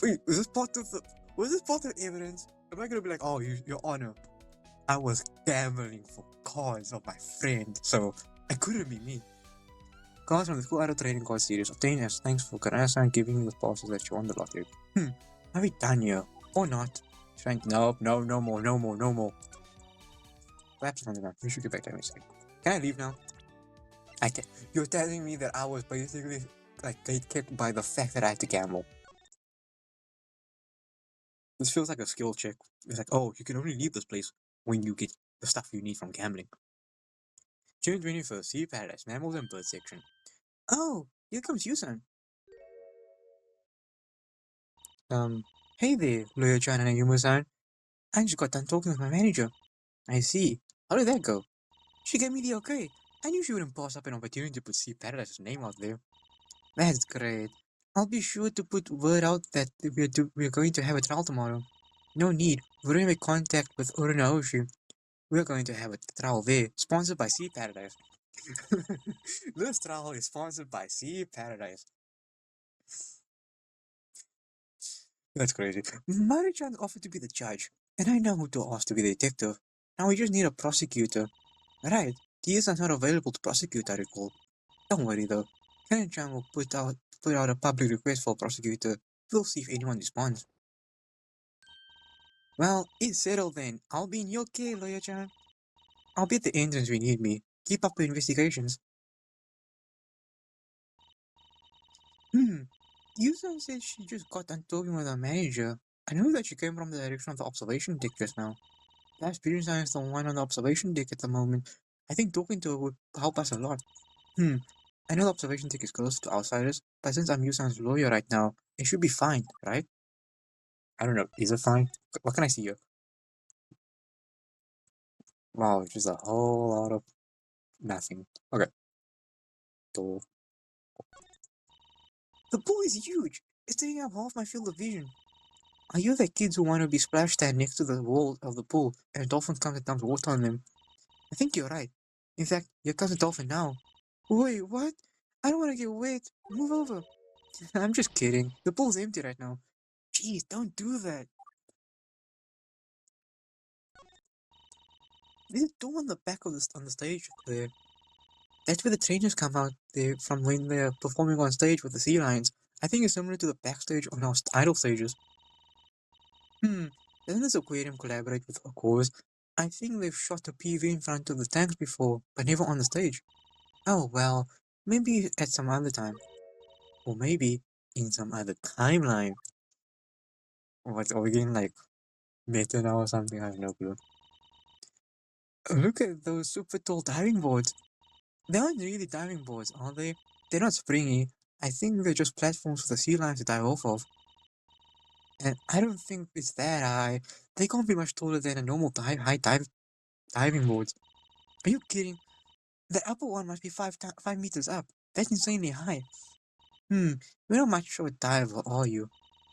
was this part of evidence? Am I gonna be like, oh, your honor, I was gambling for cards of my friend, so it couldn't be me. Cards from the School Idol Trading Card Series obtained as thanks for Kanata-san giving you the passes that you won the lottery. Are we done here? Or not? No more. Perhaps not enough. We should get back to him a second. Can I leave now? I can. You're telling me that I was basically like gatekept by the fact that I had to gamble. This feels like a skill check. It's like, oh, you can only leave this place when you get the stuff you need from gambling. June 21st, Sea Paradise, Mammals and Birds section. Oh, here comes Yusan. Hey there, Lawyer-chan and Ayumu-san. I just got done talking with my manager. I see. How did that go? She gave me the okay. I knew she wouldn't pass up an opportunity to put Sea Paradise's name out there. That's great. I'll be sure to put word out that we're going to have a trial tomorrow. No need. We're going to make contact with Urinaoshi. We're going to have a trial there, sponsored by Sea Paradise. This trial is sponsored by Sea Paradise. That's crazy. Mary-chan offered to be the judge, and I know who to ask to be the detective. Now we just need a prosecutor. Right, Tia-san's not available to prosecute, I recall. Don't worry though. Ken-chan will put out a public request for a prosecutor. We'll see if anyone responds. Well, it's settled then. I'll be in your care, Lawyer-chan. I'll be at the entrance when you need me. Keep up the investigations. Hmm. Yusan said she just got done talking with her manager. I know that she came from the direction of the observation deck just now. The experienced is the one on the observation deck at the moment. I think talking to her would help us a lot. Hmm. I know the observation deck is close to outsiders, but since I'm Yusan's lawyer right now, it should be fine, right? I don't know. Is it fine? What can I see here? Wow, just a whole lot of nothing. Okay. So, the pool is huge. It's taking up half my field of vision. Are you the kids who want to be splash stand next to the wall of the pool and a dolphin comes and dumps water on them? I think you're right. In fact, here comes a dolphin now. Wait, what? I don't want to get wet. Move over. I'm just kidding. The pool's empty right now. Jeez, don't do that. There's a door on the back of on the stage there. That's where the trainers come out there from when they're performing on stage with the sea lions. I think it's similar to the backstage on our idol stages. Hmm, doesn't this aquarium collaborate with Aqours? I think they've shot a PV in front of the tanks before, but never on the stage. Oh well, maybe at some other time. Or maybe in some other timeline. What, are we getting like meta now or something? I have no clue. Look at those super tall diving boards. They aren't really diving boards, are they? They're not springy. I think they're just platforms for the sea lions to dive off of. And I don't think it's that high. They can't be much taller than a normal diving board. Are you kidding? The upper one must be 5 meters up. That's insanely high. You're not much of a diver, are you?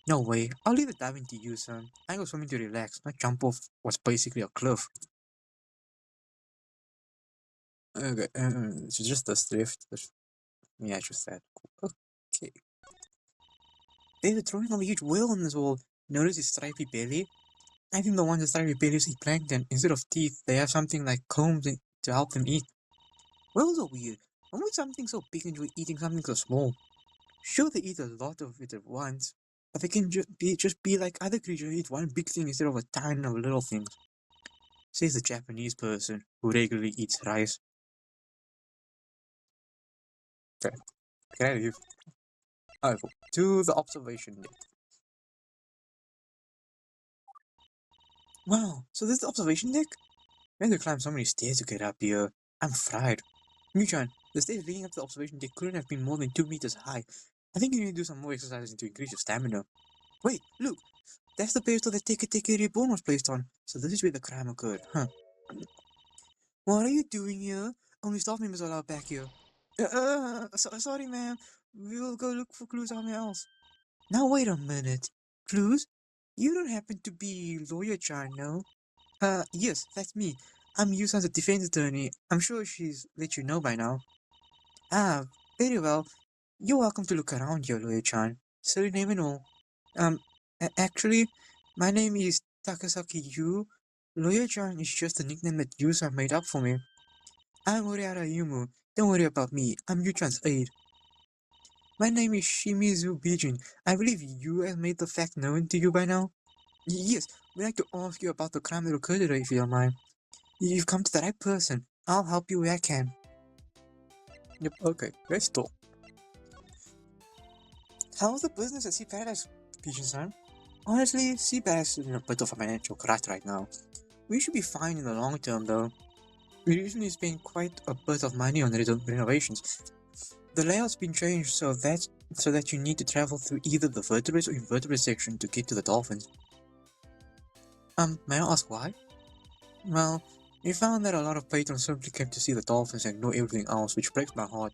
No way. I'll leave the diving to you, son. I go swimming to relax, not jump off what's basically a cliff. Okay, it's just a drift. Yeah, just that. Okay. They're throwing on a huge whale on this wall. Notice his stripy belly? I think the ones with stripy bellies eat plankton. Instead of teeth, they have something like combs to help them eat. Whales are weird. Why would something so big enjoy eating something so small? Sure, they eat a lot of it at once, but they can just be like other creatures, eat one big thing instead of a ton of little things. Says the Japanese person who regularly eats rice. Okay, can I leave? Alright, cool. To the observation deck. Wow, so this is the observation deck? We had to climb so many stairs to get up here. I'm fried. Muchan, the stairs leading up to the observation deck couldn't have been more than 2 meters high. I think you need to do some more exercises to increase your stamina. Wait, look! That's the pedestal that Teke Reborn was placed on. So this is where the crime occurred, huh? What are you doing here? Only staff members are allowed back here. Sorry, ma'am. We'll go look for clues somewhere else. Now wait a minute. Clues? You don't happen to be Lawyer Chan, no? Yes, that's me. I'm Yusan's defense attorney. I'm sure she's let you know by now. Ah, very well. You're welcome to look around here, Lawyer Chan. Silly name and all. Um, actually, my name is Takasaki Yu. Lawyer Chan is just a nickname that Yusan made up for me. I'm Oriara Yumu. Don't worry about me. I'm Yu-chan's aide. My name is Shimizu Bijin. I believe you have made the fact known to you by now? Yes, we'd like to ask you about the crime that occurred today, if you don't mind. You've come to the right person. I'll help you where I can. Yep, okay, let's talk. How's the business at Sea Paradise, Bijin-san? Honestly, Sea Paradise is in a bit of a financial rut right now. We should be fine in the long term, though. We recently spent quite a bit of money on renovations. The layout's been changed so that you need to travel through either the vertebrates or invertebrates section to get to the dolphins. May I ask why? Well, we found that a lot of patrons simply came to see the dolphins and ignore everything else, which breaks my heart.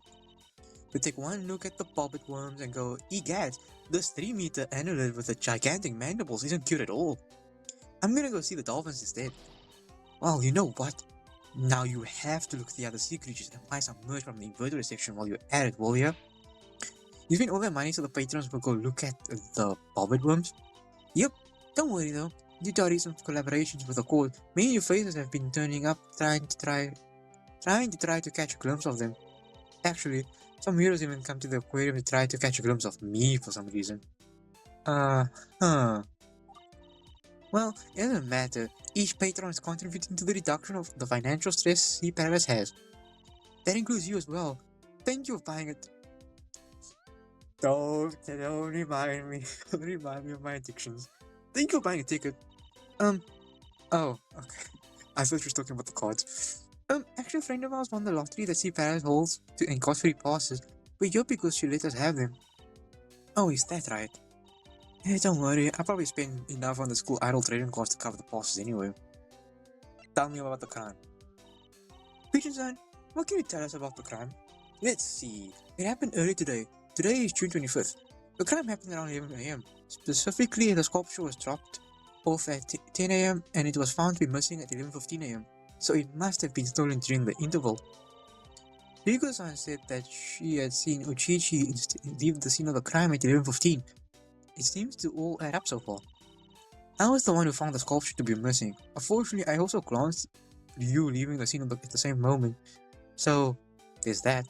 We take one look at the bobbit worms and go, egad, this 3-meter annelid with the gigantic mandibles isn't cute at all. I'm gonna go see the dolphins instead. Well, you know what? Now you have to look at the other sea creatures and buy some merch from the invertebrate section while you're at it, will ya? You spend all that money so the patrons will go look at the bobbit worms? Yep, don't worry though. Due to our recent collaborations with Aqours, many new faces have been turning up trying to catch a glimpse of them. Actually, some heroes even come to the aquarium to try to catch a glimpse of me for some reason. Uh huh. Well, it doesn't matter. Each patron is contributing to the reduction of the financial stress Sea Paradise has. That includes you as well. Thank you for buying it. Don't remind me. Don't remind me of my addictions. Thank you for buying a ticket. Um, oh, okay. I thought you were talking about the cards. Actually, a friend of ours won the lottery that Sea Paradise holds and got free passes. We're here because she let us have them. Oh, is that right? Hey, don't worry. I probably spent enough on the school idol trading cards to cover the passes anyway. Tell me about the crime. Pigeon-san, what can you tell us about the crime? Let's see. It happened early today. Today is June 25th. The crime happened around 11 am. Specifically, the sculpture was dropped off at 10 am and it was found to be missing at 11:15 am. So it must have been stolen during the interval. Rigo-san said that she had seen Uchichi leave the scene of the crime at 11:15. It seems to all add up so far. I was the one who found the sculpture to be missing. Unfortunately, I also glanced at you leaving the scene at the same moment. So, there's that.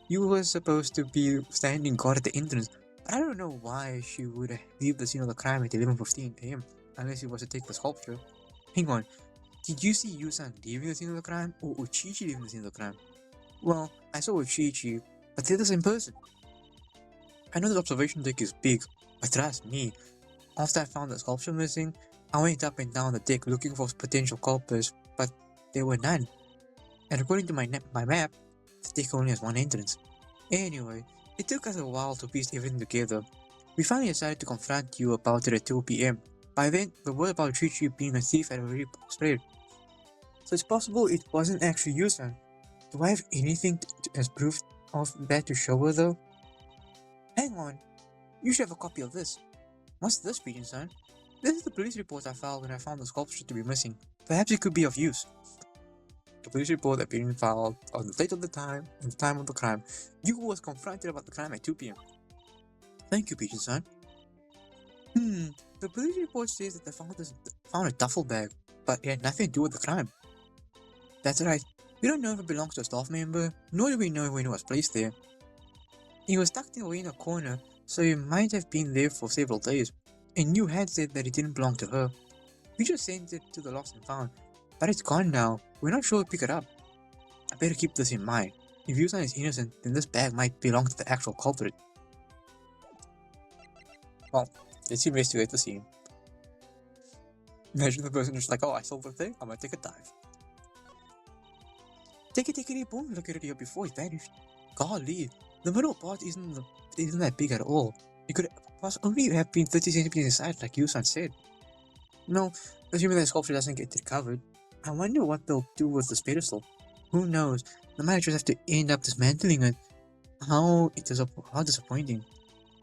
You were supposed to be standing guard at the entrance, but I don't know why she would leave the scene of the crime at 11:15 am, unless it was to take the sculpture. Hang on, did you see Yusan leaving the scene of the crime, or Uchichi leaving the scene of the crime? Well, I saw Uchichi, but they're the same person. I know the observation deck is big, but trust me, after I found the sculpture missing, I went up and down the deck looking for potential culprits, but there were none. And according to my map, the deck only has one entrance. Anyway, it took us a while to piece everything together. We finally decided to confront you about it at 2 PM. By then, the word about Chichi being a thief had already spread. So it's possible it wasn't actually you, son. Do I have anything as proof of that to show her though? Hang on, you should have a copy of this. What's this, Pigeon son? This is the police report I filed when I found the sculpture to be missing. Perhaps it could be of use. The police report had been filed on the date of the time and the time of the crime. You was confronted about the crime at 2 PM. Thank you, Pigeon son. The police report says that they found a duffel bag, but it had nothing to do with the crime. That's right. We don't know if it belongs to a staff member, nor do we know when it was placed there. It was tucked away in a corner, so it might have been there for several days, and you had said that it didn't belong to her. We just sent it to the lost and found, but it's gone now. We're not sure to pick it up. I better keep this in mind. If Yusan is innocent, then this bag might belong to the actual culprit. Well, let's investigate the scene. Imagine the person just like, oh, I sold the thing, I'm gonna take a dive. Take it, boom, look at it here before it vanished. Golly, the middle part isn't that big at all. It could only have been 30 centimeters inside, like Yusan said. No, assuming the sculpture doesn't get recovered, I wonder what they'll do with this pedestal. Who knows? They might just have to end up dismantling it. How disappointing.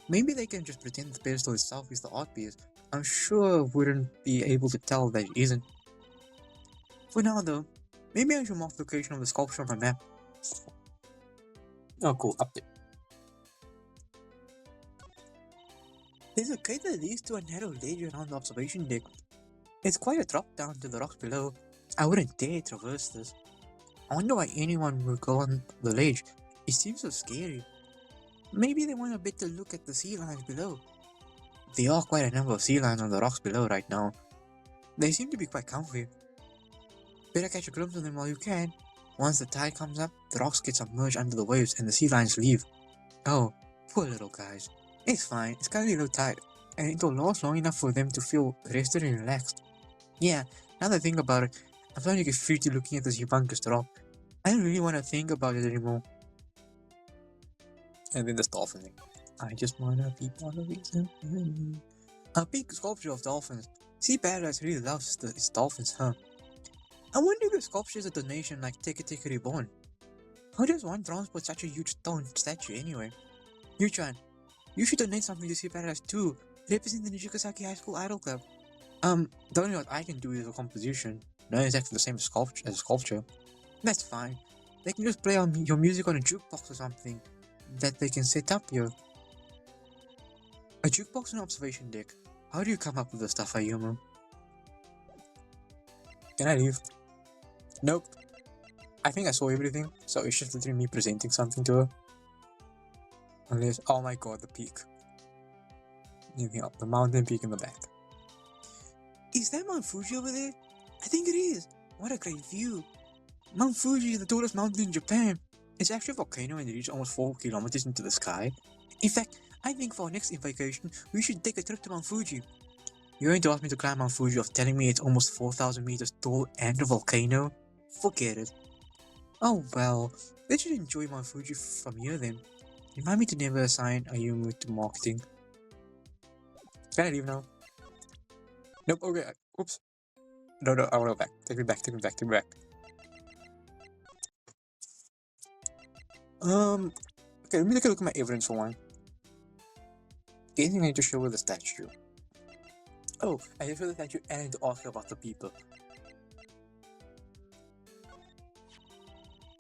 Maybe they can just pretend the pedestal itself is the art piece. I'm sure I wouldn't be able to tell that it isn't. For now though, maybe I should mark the location of the sculpture on my map. Oh cool, update. There's a gate that leads to a narrow ledge around the observation deck. It's quite a drop down to the rocks below. I wouldn't dare traverse this. I wonder why anyone would go on the ledge. It seems so scary. Maybe they want a better look at the sea lions below. There are quite a number of sea lions on the rocks below right now. They seem to be quite comfy. Better catch a glimpse of them while you can. Once the tide comes up, the rocks get submerged under the waves and the sea lions leave. Oh, poor little guys. It's fine, it's currently low tide, and it'll last long enough for them to feel rested and relaxed. Yeah, now that I think about it, I'm starting to get freaky looking at this humongous rock. I don't really want to think about it anymore. And then the dolphin thing. I just wanna be part of it. A big sculpture of dolphins. Sea Paradise really loves its dolphins, huh? I wonder if the sculpture is a donation like Teke Reborn. How does one transport such a huge stone statue anyway? Yuchan, you should donate something to Sea Paradise too. Represent the Nijikasaki High School Idol Club. The only what I can do is a composition. Not exactly the same as a sculpture. That's fine. They can just play your music on a jukebox or something that they can set up here. A jukebox and observation deck. How do you come up with the stuff, Ayumu? Can I leave? Nope. I think I saw everything, so it's just literally me presenting something to her. Unless, oh my god, the peak. Anything up, the mountain peak in the back. Is that Mount Fuji over there? I think it is. What a great view. Mount Fuji is the tallest mountain in Japan. It's actually a volcano and it reaches almost 4 kilometers into the sky. In fact, I think for our next vacation, we should take a trip to Mount Fuji. You're going to ask me to climb Mount Fuji of telling me it's almost 4,000 meters tall and a volcano? Forget it. Oh well, let's just enjoy Mount Fuji from here then. Remind me to never assign Ayumu to marketing. Can I leave now? Nope, okay, oops. No, I wanna go back. Take me back. Okay, let me take a look at my evidence for one. Anything I need to show with the statue? Oh, I just show the statue and I need to ask you about the people.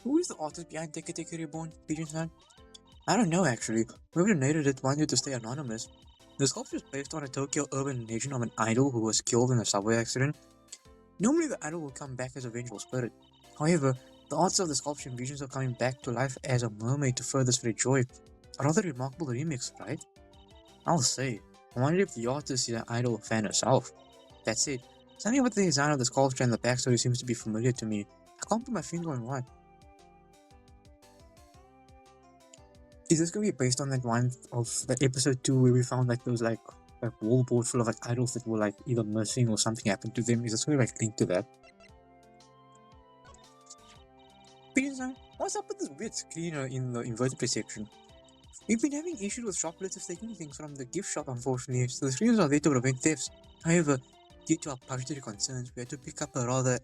Who is the artist behind Teke Teke Reborn, Pigeon-san? I don't know actually. Whoever donated it wanted to stay anonymous. The sculpture is based on a Tokyo urban legend of an idol who was killed in a subway accident. Normally the idol will come back as a vengeful spirit. However, the artist of the sculpture envisions her coming back to life as a mermaid to further spread joy. A rather remarkable remix, right? I'll say. I wonder if the artist is an idol fan herself. That said, something about the design of the sculpture and the backstory seems to be familiar to me. I can't put my finger on what. Is this gonna be based on that one of that episode 2 where we found like those like wall board full of like idols that were like either missing or something happened to them? Is this gonna be like linked to that? Pigeon-san, what's up with this weird screener in the invertebrate section? We've been having issues with shoplifters taking things from the gift shop unfortunately, so the screeners are there to prevent thefts. However, due to our budgetary concerns, we had to pick up a rather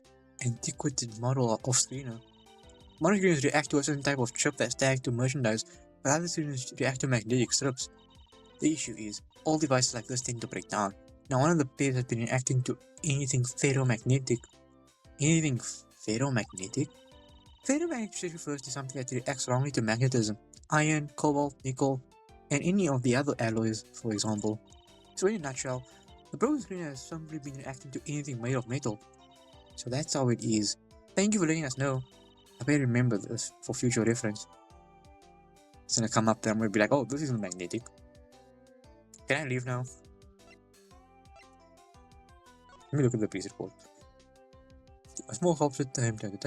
antiquated model of screener. Modern screeners react to a certain type of chip that's tagged to merchandise, but other screeners react to magnetic strips. The issue is, all devices like this tend to break down. Now one of the pairs has been reacting to anything ferromagnetic. Anything ferromagnetic? Ferromagnetic refers to something that reacts strongly to magnetism. Iron, cobalt, nickel, and any of the other alloys, for example. So in a nutshell, the broken screen has simply been reacting to anything made of metal. So that's how it is. Thank you for letting us know. I better remember this for future reference. It's gonna come up there and we'll be like, oh, this isn't magnetic. Can I leave now? Let me look at the police report. A small sculpture time, 10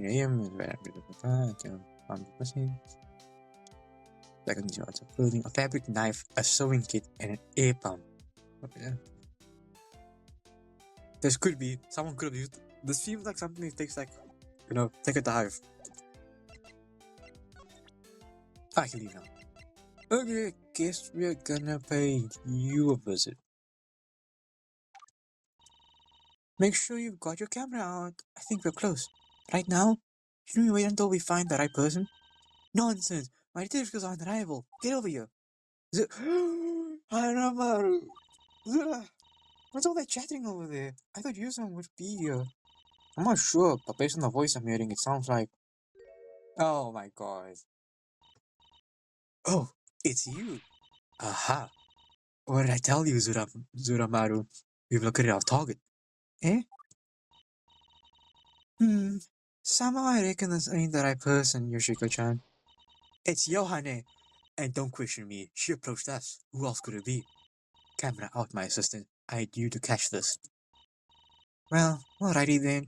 a.m. Missing. Second yards of clothing, a fabric knife, a sewing kit, and an air pump. Okay. This could be, someone could have used, this seems like something that takes like, take a dive. I can leave now. Okay, guess we're gonna pay you a visit. Make sure you've got your camera out. I think we're close. Right now? Shouldn't we wait until we find the right person? Nonsense! My detectives are unreliable. Get over here. Haramaru! Zura! What's all that chatting over there? I thought Yusan would be here. I'm not sure, but based on the voice I'm hearing, it sounds like... Oh my god. Oh, it's you. Aha. What did I tell you, Zuramaru? We've located our target. Eh? Somehow I reckon this ain't the right person, Yoshiko-chan. It's Yohane. And don't question me, she approached us. Who else could it be? Camera out, my assistant. I need you to catch this. Well, alrighty then.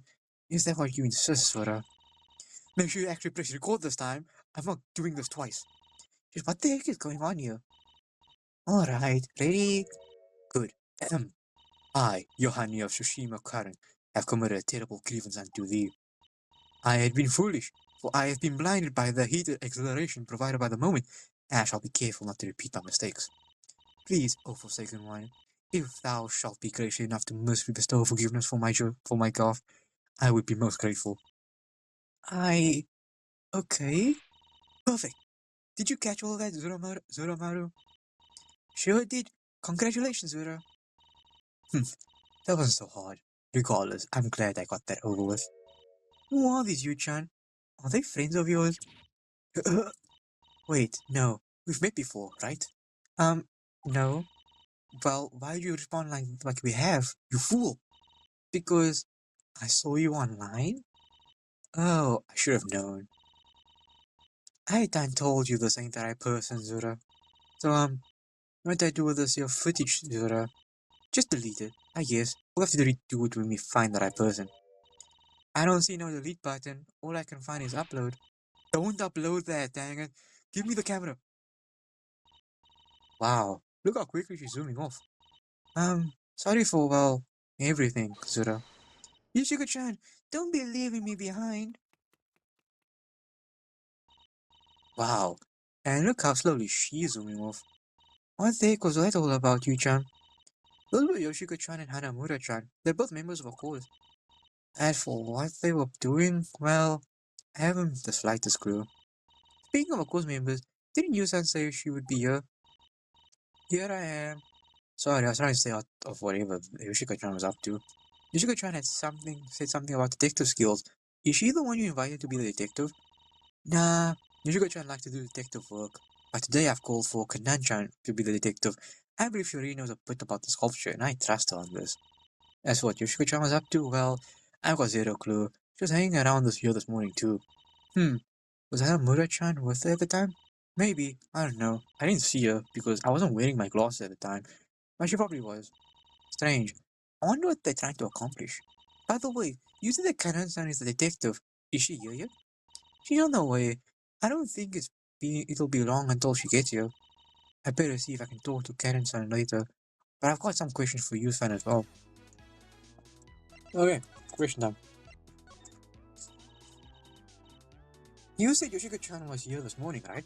Is that what you insist, Sora? Make sure you actually press record this time. I'm not doing this twice. Just what the heck is going on here? Alright, ready? Good. I, Yohane of Tsushima Karen, have committed a terrible grievance unto thee. I had been foolish, for I have been blinded by the heated exhilaration provided by the moment, and I shall be careful not to repeat my mistakes. Please, O Forsaken One, if thou shalt be gracious enough to mercifully bestow forgiveness for my gaffe, I would be most grateful. Okay. Perfect. Did you catch all of that, Zuramaru? Sure did. Congratulations, Zura. That wasn't so hard. Regardless, I'm glad I got that over with. Who are these Yu-chan? Are they friends of yours? Wait, no. We've met before, right? No. Well, why do you respond like we have? You fool! Because I saw you online? Oh, I should have known. I done told you the same that I person, Zura. So, what I do with this your footage, Zura? Just delete it, I guess. We'll have to redo it when we find the right person. I don't see no delete button. All I can find is upload. Don't upload that, dang it. Give me the camera. Wow, look how quickly she's zooming off. Sorry for, well, everything, Zura. Yushiko-chan, don't be leaving me behind. Wow, and look how slowly she's zooming off. What the heck was that all about, you-chan? Those were Yoshiko-chan and Hanamura-chan. They're both members of Aqours. As for what they were doing, well, I haven't the slightest clue. Speaking of Aqours members, didn't Yusan say she would be here? Here I am. Sorry, I was trying to stay out of whatever Yoshiko-chan was up to. Yoshiko-chan had said something about detective skills. Is she the one you invited to be the detective? Nah, Yoshiko-chan likes to do detective work. But today I've called for Kanan-chan to be the detective. I believe she already knows a bit about the sculpture, and I trust her on this. As for what Yoshiko-chan was up to, well, I've got zero clue. She was hanging around this morning too. Was Hanamura-chan with her at the time? Maybe, I don't know. I didn't see her because I wasn't wearing my glasses at the time, but she probably was. Strange. I wonder what they're trying to accomplish. By the way, you said that Karan-san is the detective. Is she here yet? She's on the way. I don't think it'll be long until she gets here. I better see if I can talk to Karen-san later. But I've got some questions for you, Fan, as well. Okay, question time. You said Yoshiko-chan was here this morning, right?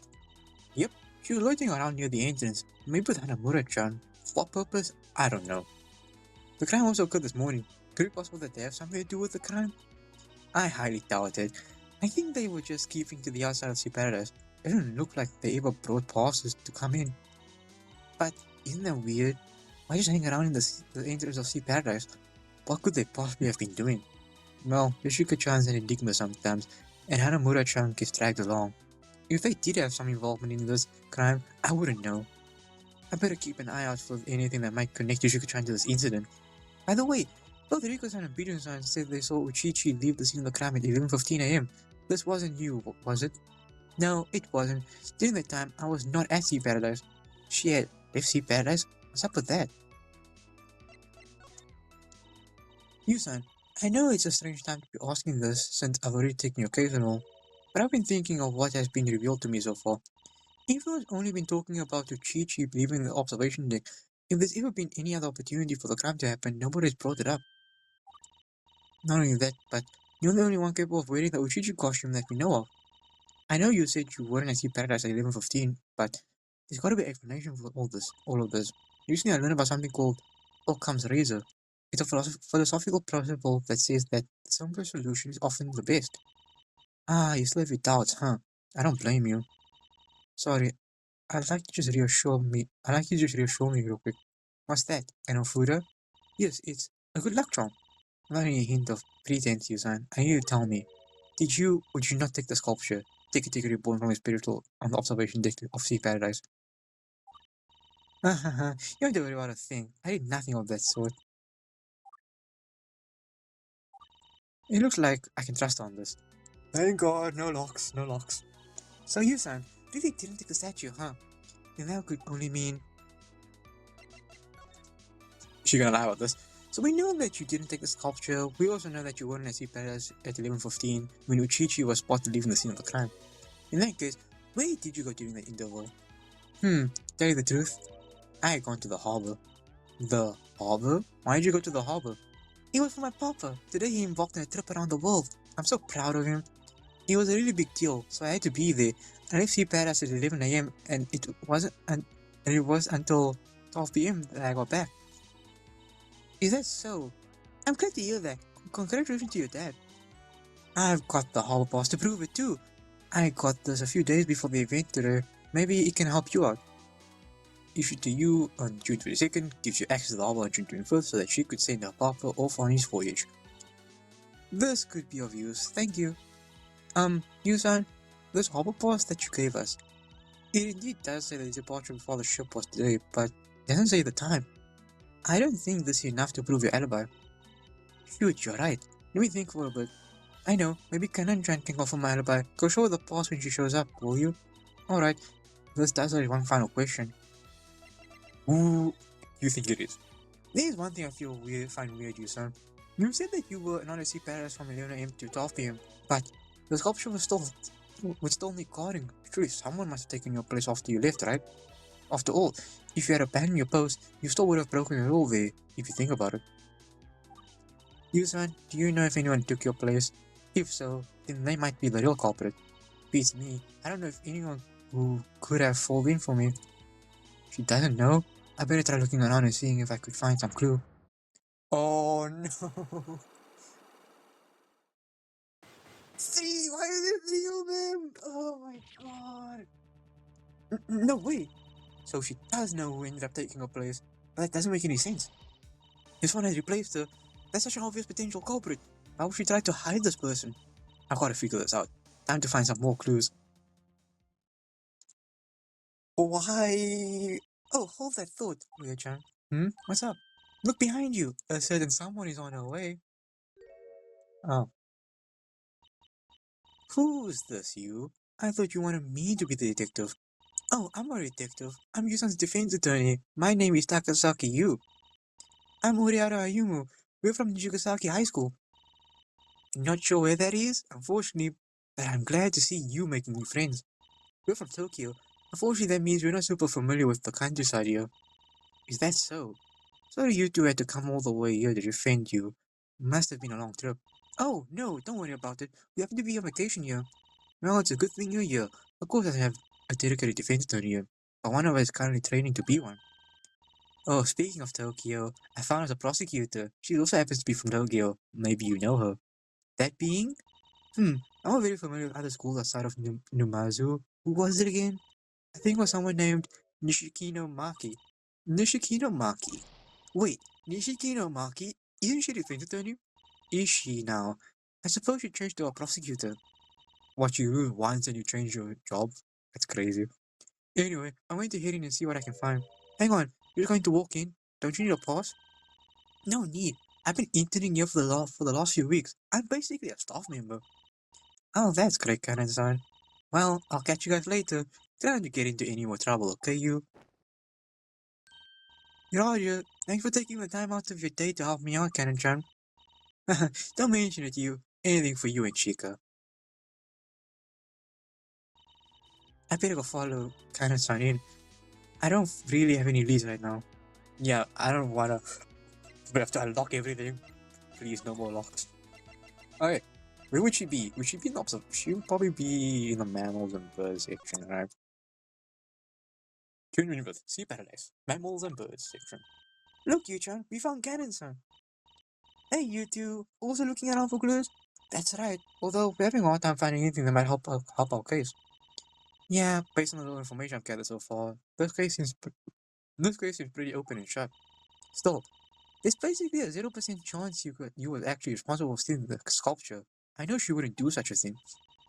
Yep, she was loitering around near the entrance, maybe with Hanamura-chan. For what purpose? I don't know. The crime also occurred this morning. Could it be possible that they have something to do with the crime? I highly doubt it. I think they were just keeping to the outside of Sea Paradise. It doesn't look like they ever brought passes to come in. But isn't that weird? Why just hang around in the entrance of Sea Paradise? What could they possibly have been doing? Well, Yoshiko-chan's an enigma sometimes, and Hanamura-chan gets dragged along. If they did have some involvement in this crime, I wouldn't know. I better keep an eye out for anything that might connect Yoshiko-chan to this incident. By the way, both Riko-san and Bidun-san said they saw Uchichi leave the scene of the crime at 11:15 a.m. This wasn't you, was it? No, it wasn't. During that time, I was not at Sea Paradise. Shit, left Sea Paradise? What's up with that? You-san, I know it's a strange time to be asking this since I've already taken your case and all, but I've been thinking of what has been revealed to me so far. Everyone's only been talking about Uchichi leaving the observation deck. If there's ever been any other opportunity for the crime to happen, nobody's brought it up. Not only that, but you're the only one capable of wearing the Uchichi costume that we know of. I know you said you weren't at Sea Paradise at 11:15, but there's got to be an explanation for all of this. Recently, I learned about something called Occam's razor. It's a philosophical principle that says that the simplest solution is often the best. Ah, you still have your doubts, huh? I don't blame you. Sorry, I'd like you to just reassure me real quick. What's that? An Ofuda? Yes, it's a good luck charm. Without any hint of pretense, Yusan, I need you to tell me. Would you not take the sculpture? Take a ticket reborn from a spiritual on the observation deck of Sea Paradise? You don't have to worry about a thing. I did nothing of that sort. It looks like I can trust on this. Thank God, no locks, no locks. So Yusan really didn't take the statue, huh? Then that could only mean she's gonna lie about this. So we know that you didn't take the sculpture. We also know that you weren't at Sea Paradise at 11:15 when Uchichi was spotted leaving the scene of the crime. In that case, where did you go during that interval? Tell you the truth, I had gone to the harbor. The harbor? Why did you go to the harbor? It was for my papa. Today he embarked on a trip around the world. I'm so proud of him. It was a really big deal, so I had to be there. I left Sea Paradise at 11 a.m. and it was until 12 p.m. that I got back. Is that so? I'm glad to hear that. Congratulations to your dad. I've got the hall pass to prove it too. I got this a few days before the event today. Maybe it can help you out. Issued to you on June 22nd, gives you access to the harbor on June 21st so that she could send her papa off on his voyage. This could be of use, thank you. Yusan, this harbor pass that you gave us, it indeed does say that the departure before the ship was today, but it doesn't say the time. I don't think this is enough to prove your alibi. Shoot, you're right. Let me think for a bit. I know, maybe Kanan-chan can confirm my alibi. Go show her the pass when she shows up, will you? Alright, this does only one final question. Who do you think it is? There's one thing I find weird, you son. You said that you were not a sea paradise from 11 AM to 12 PM, but the sculpture was still only guarding. Surely someone must have taken your place after you left, right? After all, if you had abandoned your post, you still would have broken the rule there, if you think about it. You son, do you know if anyone took your place? If so, then they might be the real culprit. Beats me, I don't know if anyone who could have filled in for me. She doesn't know. I better try looking around and seeing if I could find some clue. Oh no! See, why is it three of them? Oh my god! No way! So she does know who ended up taking her place, but that doesn't make any sense. This one has replaced her. That's such an obvious potential culprit. Why would she try to hide this person? I've got to figure this out. Time to find some more clues. Why? Oh, hold that thought, Luya-chan. What's up? Look behind you. A certain someone is on her way. Oh. Who's this, you? I thought you wanted me to be the detective. Oh, I'm a detective. I'm Yusan's defense attorney. My name is Takasaki Yu. I'm Uriara Ayumu. We're from Nijigasaki High School. Not sure where that is, unfortunately, but I'm glad to see you making new friends. We're from Tokyo. Unfortunately, that means we're not super familiar with the countryside here. Is that so? Sorry you two had to come all the way here to defend you. Must have been a long trip. Oh, no, don't worry about it. We happen to be on vacation here. Well, it's a good thing you're here. Of course, I have a dedicated defense attorney here, but one of us is currently training to be one. Oh, speaking of Tokyo, I found us a prosecutor. She also happens to be from Tokyo. Maybe you know her. That being? I'm not very familiar with other schools outside of Numazu. Who was it again? I think it was someone named Nishikino Maki. Nishikino Maki? Wait, Nishikino Maki? Isn't she defense attorney? Is she now? I suppose she changed to a prosecutor. What, you lose once and you change your job? That's crazy. Anyway, I'm going to head in and see what I can find. Hang on, you're going to walk in? Don't you need a pass? No need. I've been interning here for the last few weeks. I'm basically a staff member. Oh, that's great, Karan-san. Well, I'll catch you guys later. Try not to get into any more trouble, okay, you? Roger. Thanks for taking the time out of your day to help me out, Karan-chan. Don't mention it, you. Anything for you and Chica. I better go follow Karan-san in. I don't really have any leads right now. Yeah, I don't wanna. We have to unlock everything. Please, no more locks. Okay, where would she be? Would she be in the she would probably be in the mammals and birds section, right? Tune in with Sea Paradise, Mammals and Birds section. Look, Yu-chan, we found Karan-san. Hey, you two, also looking around for clues? That's right, although we're having a hard time finding anything that might help our case. Yeah, based on the little information I've gathered so far, this case seems pretty open and shut. Still, there's basically a 0% chance you were actually responsible for stealing the sculpture. I know she wouldn't do such a thing.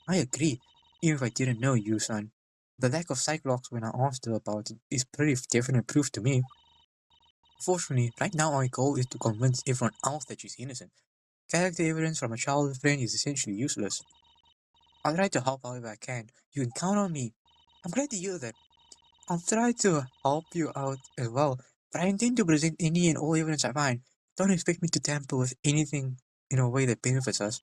I agree, even if I didn't know you, son. The lack of psych locks when I asked her about it is pretty definite proof to me. Fortunately, right now our goal is to convince everyone else that she's innocent. Character evidence from a childhood friend is essentially useless. I'll try to help however I can. You can count on me. I'm glad to hear that. I'll try to help you out as well, but I intend to present any and all evidence I find. Don't expect me to tamper with anything in a way that benefits us.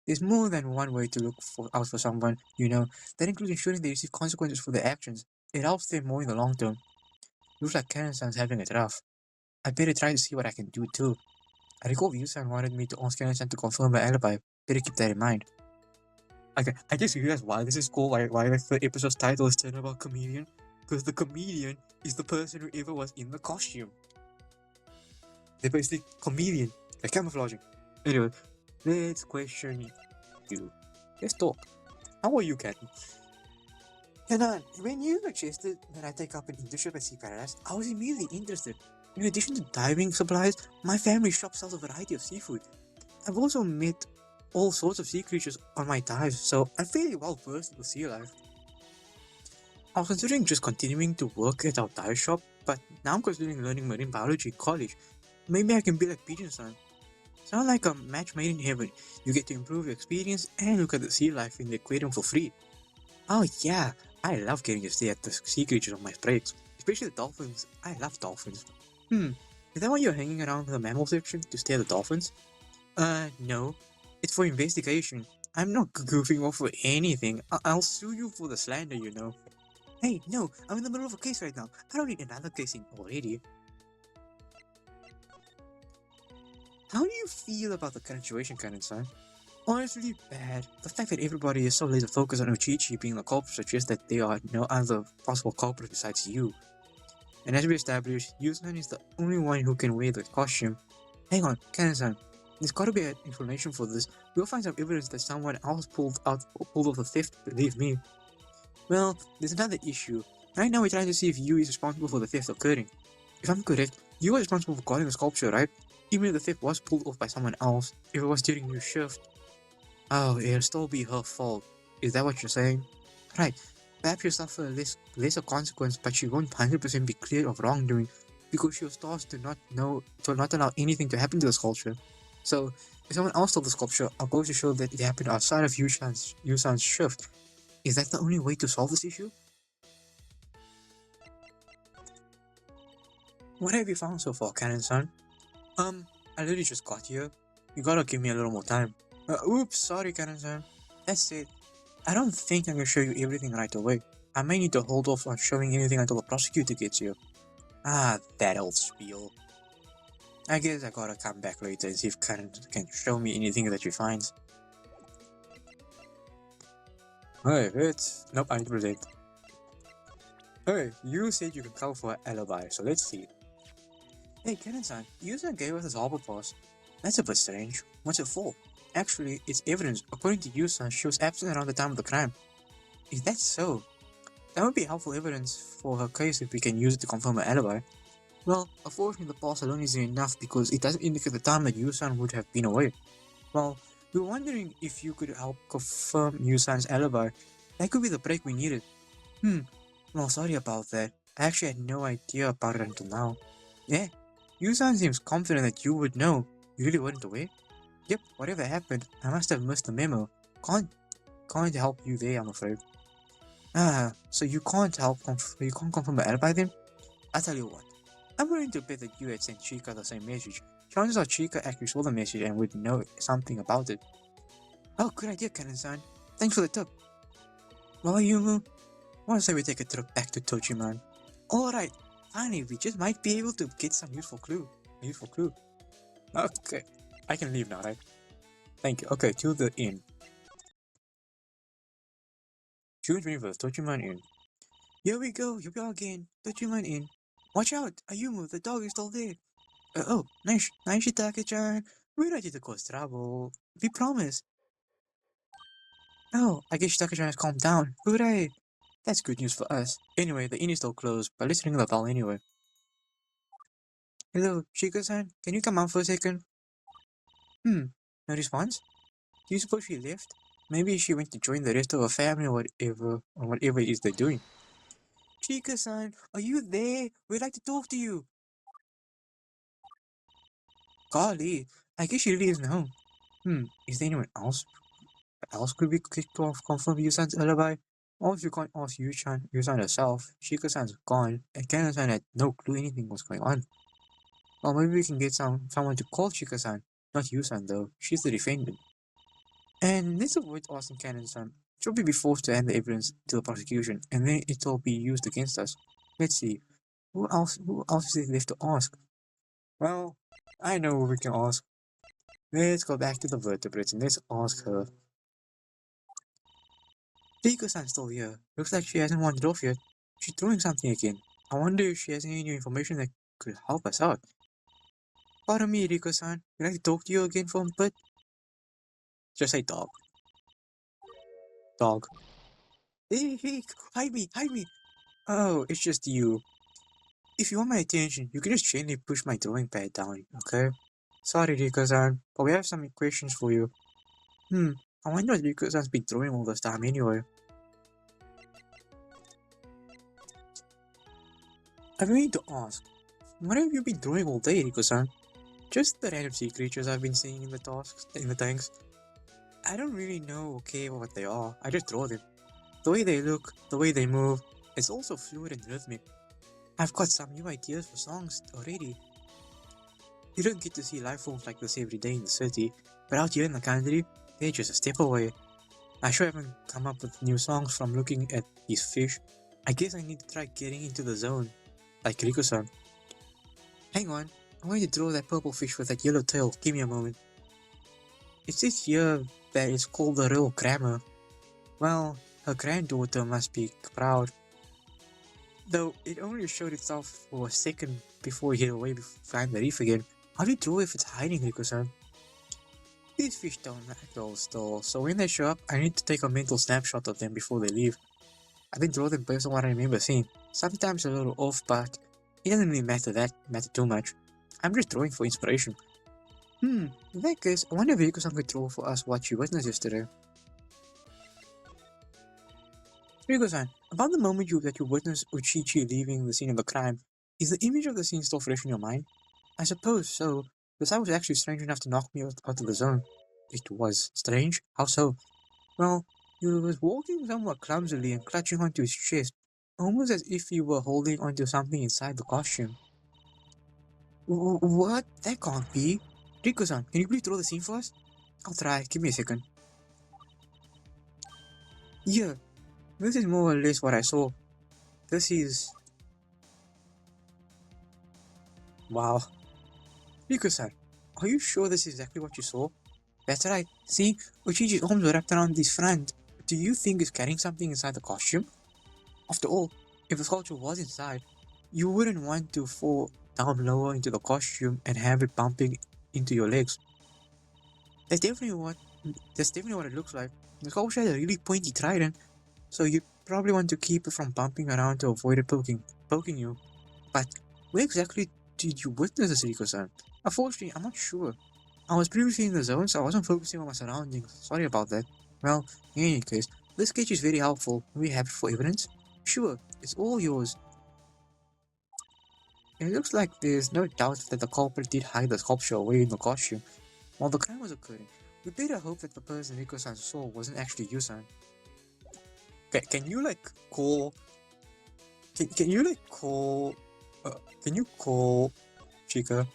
There's more than one way to out for someone, you know. That includes ensuring they receive consequences for their actions. It helps them more in the long term. Looks like Karen-san's having it rough. I better try to see what I can do too. I recall Yu-san wanted me to ask Karen-san to confirm my alibi. Better keep that in mind. Okay, I just realized why this is cool, why the episode's title is Turnabout Comedian. Because the comedian is the person who ever was in the costume. They're basically comedian. They're camouflaging. Anyway, let's question you. Let's talk. How are you, Captain? Kenan, when you suggested that I take up an internship at Sea Paradise, I was immediately interested. In addition to diving supplies, my family shop sells a variety of seafood. I've also met all sorts of sea creatures on my dives, so I'm fairly well versed with sea life. I was considering just continuing to work at our tire shop, but now I'm considering learning marine biology in college. Maybe I can be like Pigeon-san. Sound like a match made in heaven. You get to improve your experience and look at the sea life in the aquarium for free. Oh yeah, I love getting to stay at the sea creatures on my breaks, especially the dolphins. I love dolphins. Is that why you're hanging around the mammal section to stay at the dolphins? No. It's for investigation. I'm not goofing off for anything. I'll sue you for the slander, you know. Hey, no, I'm in the middle of a case right now. I don't need another case in already. How do you feel about the current situation, Kanen-san? Honestly, bad. The fact that everybody is so laser focused on Uchichi being the culprit suggests that there are no other possible culprits besides you. And as we established, Yusan is the only one who can wear the costume. Hang on, Kanen-san. There's gotta be an explanation for this. We'll find some evidence that someone else pulled off the theft, believe me. Well, there's another issue. Right now we're trying to see if Yu is responsible for the theft occurring. If I'm correct, you are responsible for guarding the sculpture, right? Even if the theft was pulled off by someone else, if it was during your shift. Oh, it'll still be her fault. Is that what you're saying? Right. Perhaps she'll suffer lesser consequence, but she won't 100% be cleared of wrongdoing because she was tasked to not allow anything to happen to the sculpture. So, if someone else stole the sculpture, I'll go to show that it happened outside of Yusan's shift. Is that the only way to solve this issue? What have you found so far, Canon-san? I literally just got here. You gotta give me a little more time. Oops, sorry, Canon-san. That's it. I don't think I can show you everything right away. I may need to hold off on showing anything until the prosecutor gets here. Ah, that old spiel. I guess I gotta come back later and see if Canon can show me anything that she finds. Hey, it's... Nope, I need to present. Hey, you said you could cover for an alibi, so let's see. Hey, Canon-san, Yusan gave us his harbor pass. That's a bit strange. What's it for? Actually, it's evidence. According to Yusan, she was absent around the time of the crime. Is that so? That would be helpful evidence for her case if we can use it to confirm her alibi. Well, unfortunately the pass alone isn't enough because it doesn't indicate the time that Yusan would have been away. Well, we were wondering if you could help confirm Yusan's alibi. That could be the break we needed. Well, sorry about that. I actually had no idea about it until now. Yeah, Yusan seems confident that you would know. You really weren't aware? Yep, whatever happened, I must have missed the memo. Can't help you there, I'm afraid. Ah, so you can't confirm the alibi then? I'll tell you what. I'm willing to bet that you had sent Chica the same message. Chances are Chica actually saw the message and would know something about it. Oh, good idea, Kanen-san. Thanks for the tip. Well, Yumu, I want to say we take a trip back to Tochiman. Alright, finally, we just might be able to get some useful clue. Okay, I can leave now, right? Thank you. Okay, to the inn. June 21st, Tochiman Inn. Here we go again. Tochiman Inn. Watch out, Ayumu, the dog is still there. Oh, nice Shitake-chan. We're ready to cause trouble. We promise. Oh, I guess Shitake-chan has calmed down. Hooray! That's good news for us. Anyway, the inn is still closed, but let's ring the bell anyway. Hello, Chica-san, can you come out for a second? No response? Do you suppose she left? Maybe she went to join the rest of her family or whatever it is they're doing. Chica-san, are you there? We'd like to talk to you. Golly, I guess she really isn't home. Is there anyone else could be kicked off confirm Yusan's alibi? Or if you can't ask Yusan herself, Chica-san's gone, and Ken-san had no clue anything was going on. Well, maybe we can get someone to call Chica-san, not Yusan though, she's the defendant. And let's avoid asking Canon-san. She'll be forced to hand the evidence to the prosecution, and then it'll be used against us. Let's see, who else is there left to ask? Well, I know who we can ask. Let's go back to the vertebrates and let's ask her. Rico-san's still here. Looks like she hasn't wandered off yet. She's doing something again. I wonder if she has any new information that could help us out. Pardon me, Rico-san. Would I like to talk to you again for a bit? Just say dog. Dog. Hey, hide me! Oh, it's just you. If you want my attention, you can just gently push my drawing pad down, okay? Sorry, Rico-san, but we have some questions for you. I wonder what Rico-san's been drawing all this time anyway. I've been meaning to ask, what have you been doing all day, Riko-san? Just the random sea creatures I've been seeing in the tanks. I don't really know, okay, what they are. I just draw them. The way they look, the way they move, it's also fluid and rhythmic. I've got some new ideas for songs already. You don't get to see life forms like this every day in the city, but out here in the country, they're just a step away. I sure haven't come up with new songs from looking at these fish. I guess I need to try getting into the zone, like Riko-san. Hang on, I'm going to draw that purple fish with that yellow tail. Give me a moment. It says here that it's called the real grammar. Well, her granddaughter must be proud. Though it only showed itself for a second before it hid away behind the reef again. How do you draw if it's hiding, Riko-san? These fish don't act all still, so when they show up, I need to take a mental snapshot of them before they leave. I then draw them based on what I remember seeing. Sometimes a little off, but it doesn't really matter too much. I'm just drawing for inspiration. In that case, I wonder if Riko-san could draw for us what she witnessed yesterday. Riko-san, about the moment that you witnessed Uchichi leaving the scene of the crime, is the image of the scene still fresh in your mind? I suppose so, because I was actually strange enough to knock me out of the zone. It was strange? How so? Well, he was walking somewhat clumsily and clutching onto his chest, almost as if he were holding onto something inside the costume. What? That can't be. Riko-san, can you please draw the scene for us? I'll try. Give me a second. Yeah, this is more or less what I saw. This is... Wow. Riko-san, are you sure this is exactly what you saw? That's right. See, Uchichi's arms were wrapped around his front. Do you think he's carrying something inside the costume? After all, if the sculpture was inside, you wouldn't want to fall down lower into the costume and have it bumping into your legs. That's definitely what it looks like. The sculpture has a really pointy trident, so you probably want to keep it from bumping around to avoid it poking you. But where exactly did you witness this, Riko-san? Unfortunately, I'm not sure. I was previously in the zone, so I wasn't focusing on my surroundings. Sorry about that. Well, in any case, this sketch is very helpful. We have it for evidence? Sure, it's all yours. It looks like there's no doubt that the culprit did hide the sculpture away in the costume while the crime was occurring. We better hope that the person Riko-san saw wasn't actually you-san. Can you like call... Can you like call... can you call... Chica?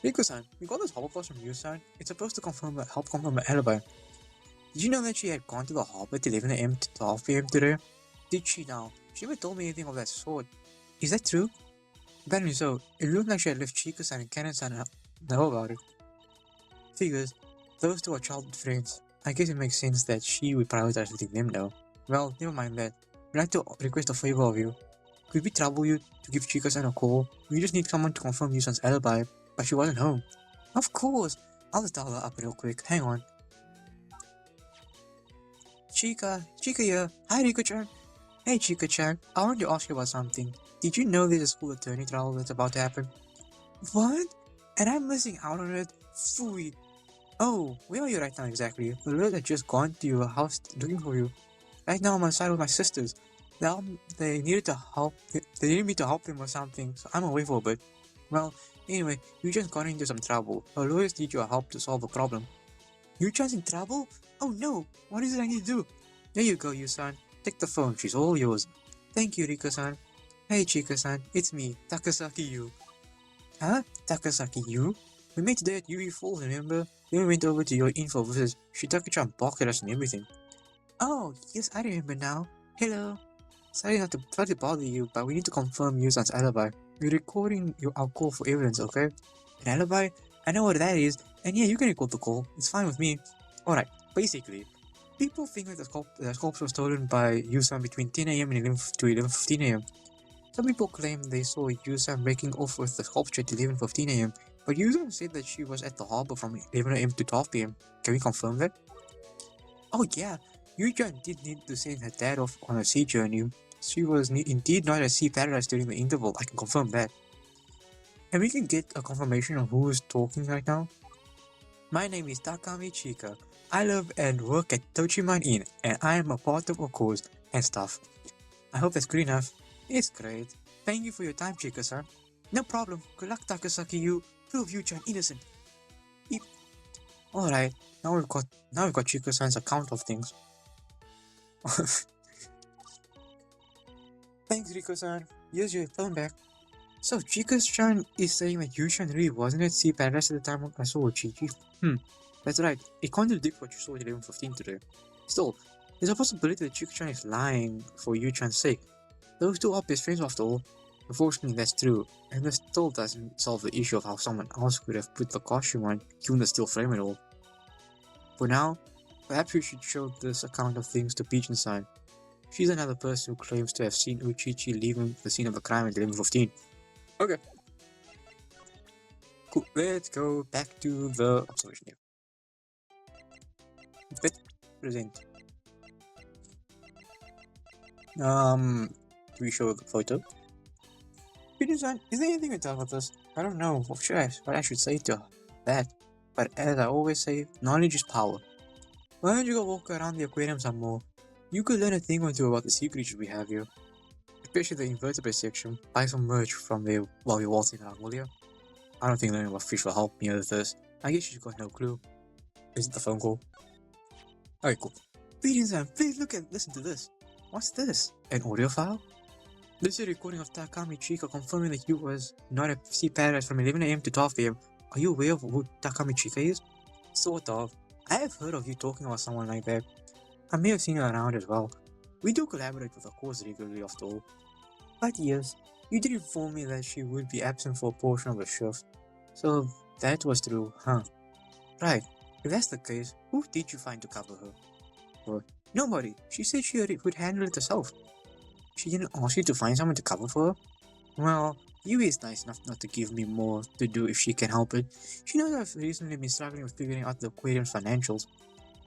Riko-san, we got this holocaust from you-san. It's supposed to help confirm an alibi. Did you know that she had gone to the harbor at 11 AM to 12 PM today? Did she now? She never told me anything of that sort. Is that true? Apparently so. It looked like she had left Chica-san and Kanen-san know about it. Figures, those two are childhood friends. I guess it makes sense that she would prioritize letting them know. Well, never mind that. We'd like to request a favor of you. Could we trouble you to give Chica-san a call? We just need someone to confirm Yusan's alibi, but she wasn't home. Of course! I'll just dial her up real quick. Hang on. Chica here. Hi, Riko-chan. Hey, Chica-chan. I wanted to ask you about something. Did you know there's a school attorney trial that's about to happen? What? And I'm missing out on it? Phooey. Oh, where are you right now exactly? The Lord had just gone to your house looking for you. Right now I'm outside with my sisters. They needed to help. They needed me to help them or something, so I'm away for a bit. Well, anyway, you just got into some trouble. Our lawyers need your help to solve the problem. You just in trouble? Oh no! What is it I need to do? There you go, Yusan. Take the phone. She's all yours. Thank you, Riko-san. Hey, Chica-san. It's me, Takasaki Yu. Huh? Takasaki Yu? We met today at Yui Falls, remember? Then we went over to your info visit. Shitake-chan barked at us and everything. Oh, yes, I remember now. Hello. Sorry to bother you, but we need to confirm Yusan's alibi. We're recording our call for evidence, okay? An alibi? I know what that is, and yeah, you can record the call. It's fine with me. Alright, basically, people think that the sculpture was stolen by Yusan between 10 AM and 11:15 AM. Some people claim they saw Yusan breaking off with the sculpture at 11:15 AM, but Yusan said that she was at the harbor from 11 AM to 12 PM. Can we confirm that? Oh yeah, Yusan did need to send her dad off on a sea journey. She was indeed not at sea paradise during the interval. I can confirm that. And we can get a confirmation of who is talking right now. My name is Takami Chika. I live and work at Tochiman Inn, and I am a part of Aqours and stuff. I hope that's good enough. It's great. Thank you for your time, Chika-san. No problem. Good luck, Takasaki. You prove Yu-chan innocent. Yep. Alright, now we've got Chika-san's account of things. Thanks, Rico-san. Here's your phone back. So Chika-chan is saying that Yu-chan really wasn't at Sea Paradise at the time I saw Chi-Chi. That's right. It contradicts what you saw at 11:15 today. Still, there's a possibility that Chika-chan is lying for Yu-chan's sake. Those two are best friends after all. Unfortunately, that's true, and this still doesn't solve the issue of how someone else could have put the costume on, given the still frame and all. For now, perhaps we should show this account of things to Peach-san. She's another person who claims to have seen Uchichi leaving the scene of the crime at 11:15. Okay. Cool. Let's go back to the observation here. Let's present. Do we show the photo? Peter-san, is there anything to tell about this? I don't know what I should say to that. But as I always say, knowledge is power. Why don't you go walk around the aquarium some more? You could learn a thing or two about the sea creatures we have here. Especially the invertebrate section. Buy some merch from there while we're waltzing around, will you? I don't think learning about fish will help me with this. I guess you've got no clue. Is it the phone call? Alright, cool. Peter-san, please listen to this. What's this? An audio file? This is a recording of Takami Chika confirming that you was not at Sea Paradise from 11 AM to 12 PM. Are you aware of who Takami Chika is? Sort of. I have heard of you talking about someone like that. I may have seen you around as well. We do collaborate with Aqours regularly after all. But yes, you did inform me that she would be absent for a portion of the shift. So that was true, huh? Right. If that's the case, who did you find to cover her? Or, nobody. She said she would handle it herself. She didn't ask you to find someone to cover for her? Well, Yui is nice enough not to give me more to do if she can help it. She knows I've recently been struggling with figuring out the aquarium's financials.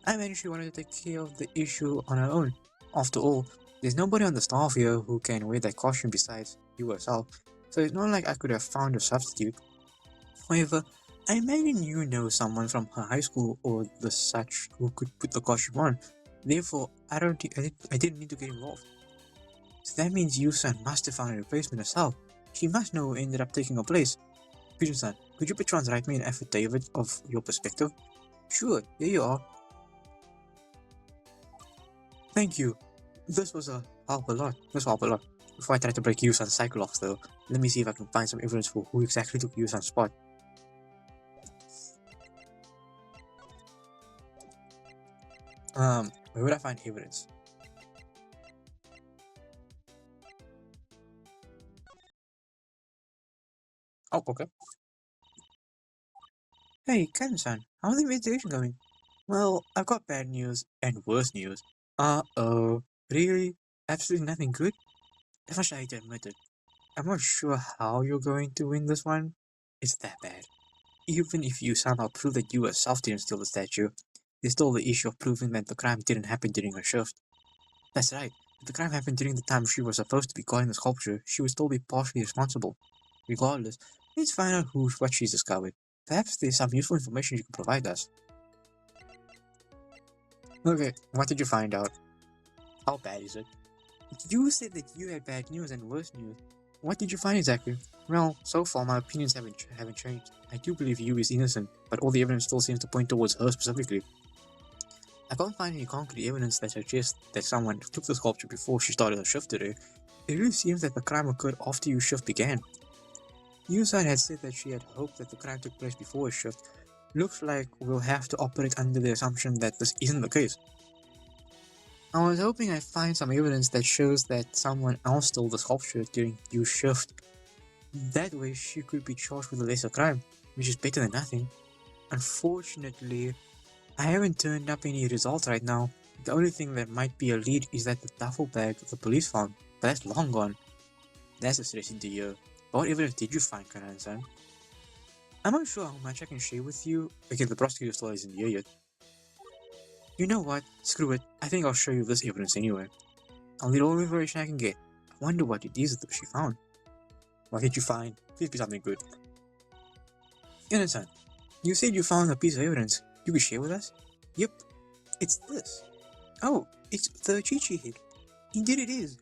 I imagine she wanted to take care of the issue on her own. After all, there's nobody on the staff here who can wear that costume besides you herself, so it's not like I could have found a substitute. However, I imagine you know someone from her high school or the such who could put the costume on. Therefore, I didn't need to get involved. So that means Yu-san must have found a replacement herself. She must know who ended up taking her place. Peter-san, could you perchance write me an affidavit of your perspective? Sure, here you are. Thank you. This will help a lot. Before I try to break Yu-san's cycle off though, let me see if I can find some evidence for who exactly took Yu-san's spot. Where would I find evidence? Oh, okay. Hey, Ken-san, how's the investigation going? Well, I've got bad news and worse news. Uh-oh. Really? Absolutely nothing good? As much as I hate to admit it, I'm not sure how you're going to win this one. It's that bad. Even if you somehow prove that you yourself didn't steal the statue, there's still the issue of proving that the crime didn't happen during her shift. That's right. If the crime happened during the time she was supposed to be guarding the sculpture, she would still be partially responsible. Regardless, let's find out what she's discovered. Perhaps there's some useful information you can provide us. Okay, what did you find out? How bad is it? You said that you had bad news and worse news. What did you find exactly? Well, so far my opinions haven't changed. I do believe Yu is innocent, but all the evidence still seems to point towards her specifically. I can't find any concrete evidence that suggests that someone took the sculpture before she started her shift today. It really seems that the crime occurred after your shift began. Yu-san had said that she had hoped that the crime took place before her shift. Looks like we'll have to operate under the assumption that this isn't the case. I was hoping I'd find some evidence that shows that someone else stole the sculpture during your shift. That way she could be charged with a lesser crime, which is better than nothing. Unfortunately, I haven't turned up any results right now. The only thing that might be a lead is that the duffel bag the police found, but that's long gone. That's distressing to hear. What evidence did you find, Kanan-san? I'm not sure how much I can share with you. Okay, the prosecutor still isn't here yet. You know what? Screw it. I think I'll show you this evidence anyway. I'll need all the information I can get. I wonder what it is that she found. What did you find? Please be something good. Innocent, you said you found a piece of evidence. You could share with us? Yep. It's this. Oh, it's the Chi-Chi head. Indeed it is.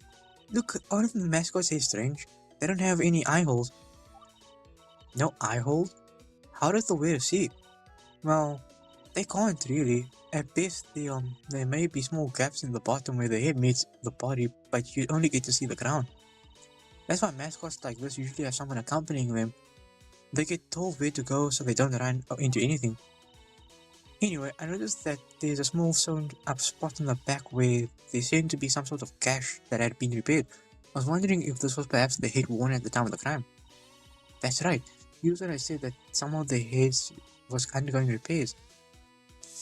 Look, aren't the mascots say strange? They don't have any eye holes. No eye holes? How does the whale see? Well, they can't really. At best, there may be small gaps in the bottom where the head meets the body, but you only get to see the ground. That's why mascots like this usually have someone accompanying them. They get told where to go so they don't run into anything. Anyway, I noticed that there's a small sewn up spot in the back where there seemed to be some sort of gash that had been repaired. I was wondering if this was perhaps the head worn at the time of the crime. That's right. User had said that some of the heads was undergoing repairs.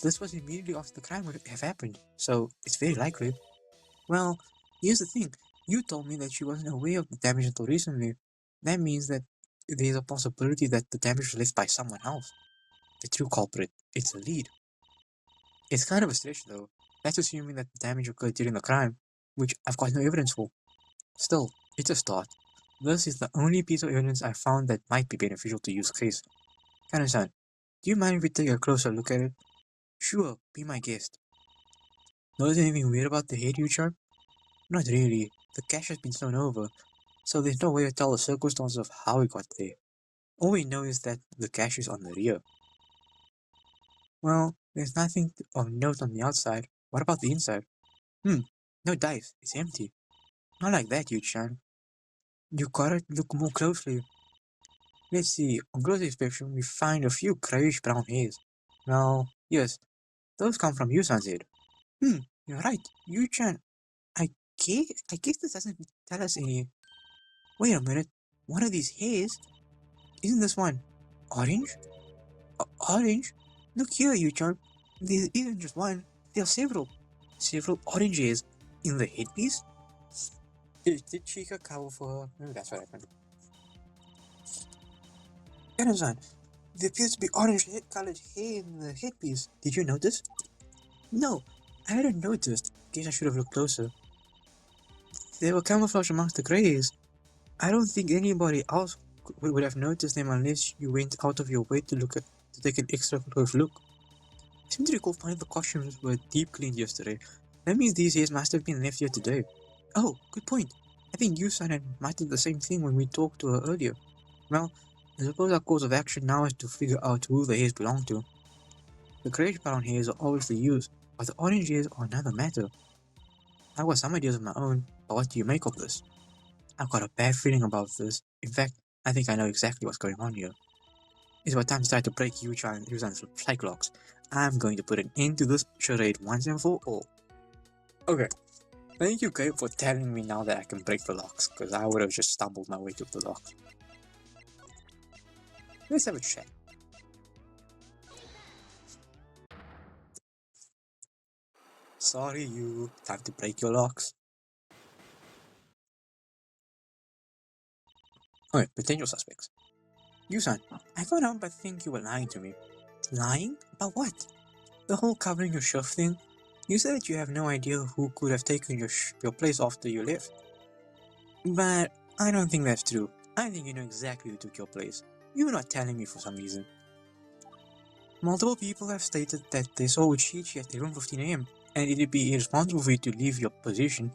This was immediately after the crime would have happened, so it's very likely. Well, here's the thing. You told me that she wasn't aware of the damage until recently. That means that there's a possibility that the damage was left by someone else. The true culprit. It's a lead. It's kind of a stretch though. That's assuming that the damage occurred during the crime, which I've got no evidence for. Still, it's a start. This is the only piece of evidence I found that might be beneficial to use case. Karen-san, do you mind if we take a closer look at it? Sure, be my guest. Notice anything weird about the head, Yuchar? Not really. The cache has been sewn over, so there's no way to tell the circumstances of how it got there. All we know is that the cache is on the rear. Well, there's nothing of note on the outside. What about the inside? No dice. It's empty. Not like that, Yu-chan. You gotta look more closely. Let's see. On close inspection, we find a few grayish-brown hairs. Well, yes, those come from Yu-san's head. You're right. Yu-chan. I guess this doesn't tell us any. Wait a minute. One of these hairs? Isn't this one orange? Orange? Look here, Yu-chan. There isn't just one. There are several. Several orange hairs in the headpiece? Did Chica cover for her? Maybe that's what happened. Karen-san, there appears to be orange colored hair in the headpiece. Did you notice? No, I hadn't noticed. Guess I should have looked closer. They were camouflaged amongst the grey hairs. I don't think anybody else would have noticed them unless you went out of your way to take an extra close look. I seem to recall finding the costumes were deep cleaned yesterday. That means these hairs must have been left here today. Oh, good point. I think Yu-san and Matt did the same thing when we talked to her earlier. Well, I suppose our course of action now is to figure out who the hairs belong to. The greyish-brown hairs are obviously used, but the orange hairs are another matter. I've got some ideas of my own, but what do you make of this? I've got a bad feeling about this. In fact, I think I know exactly what's going on here. It's about time to try to break Yu-san's psych locks. I'm going to put an end to this charade once and for all. Okay. Thank you, Gabe, for telling me now that I can break the locks, because I would have just stumbled my way through the locks. Let's have a chat. Sorry, you. Time to break your locks. Okay, potential suspects. Yu-san, I found out by think you were lying to me. Lying? About what? The whole covering your shift thing? You said that you have no idea who could have taken your place after you left. But I don't think that's true. I think you know exactly who took your place. You're not telling me for some reason. Multiple people have stated that they saw Uchichi at around 15 AM, and it'd be irresponsible for you to leave your position,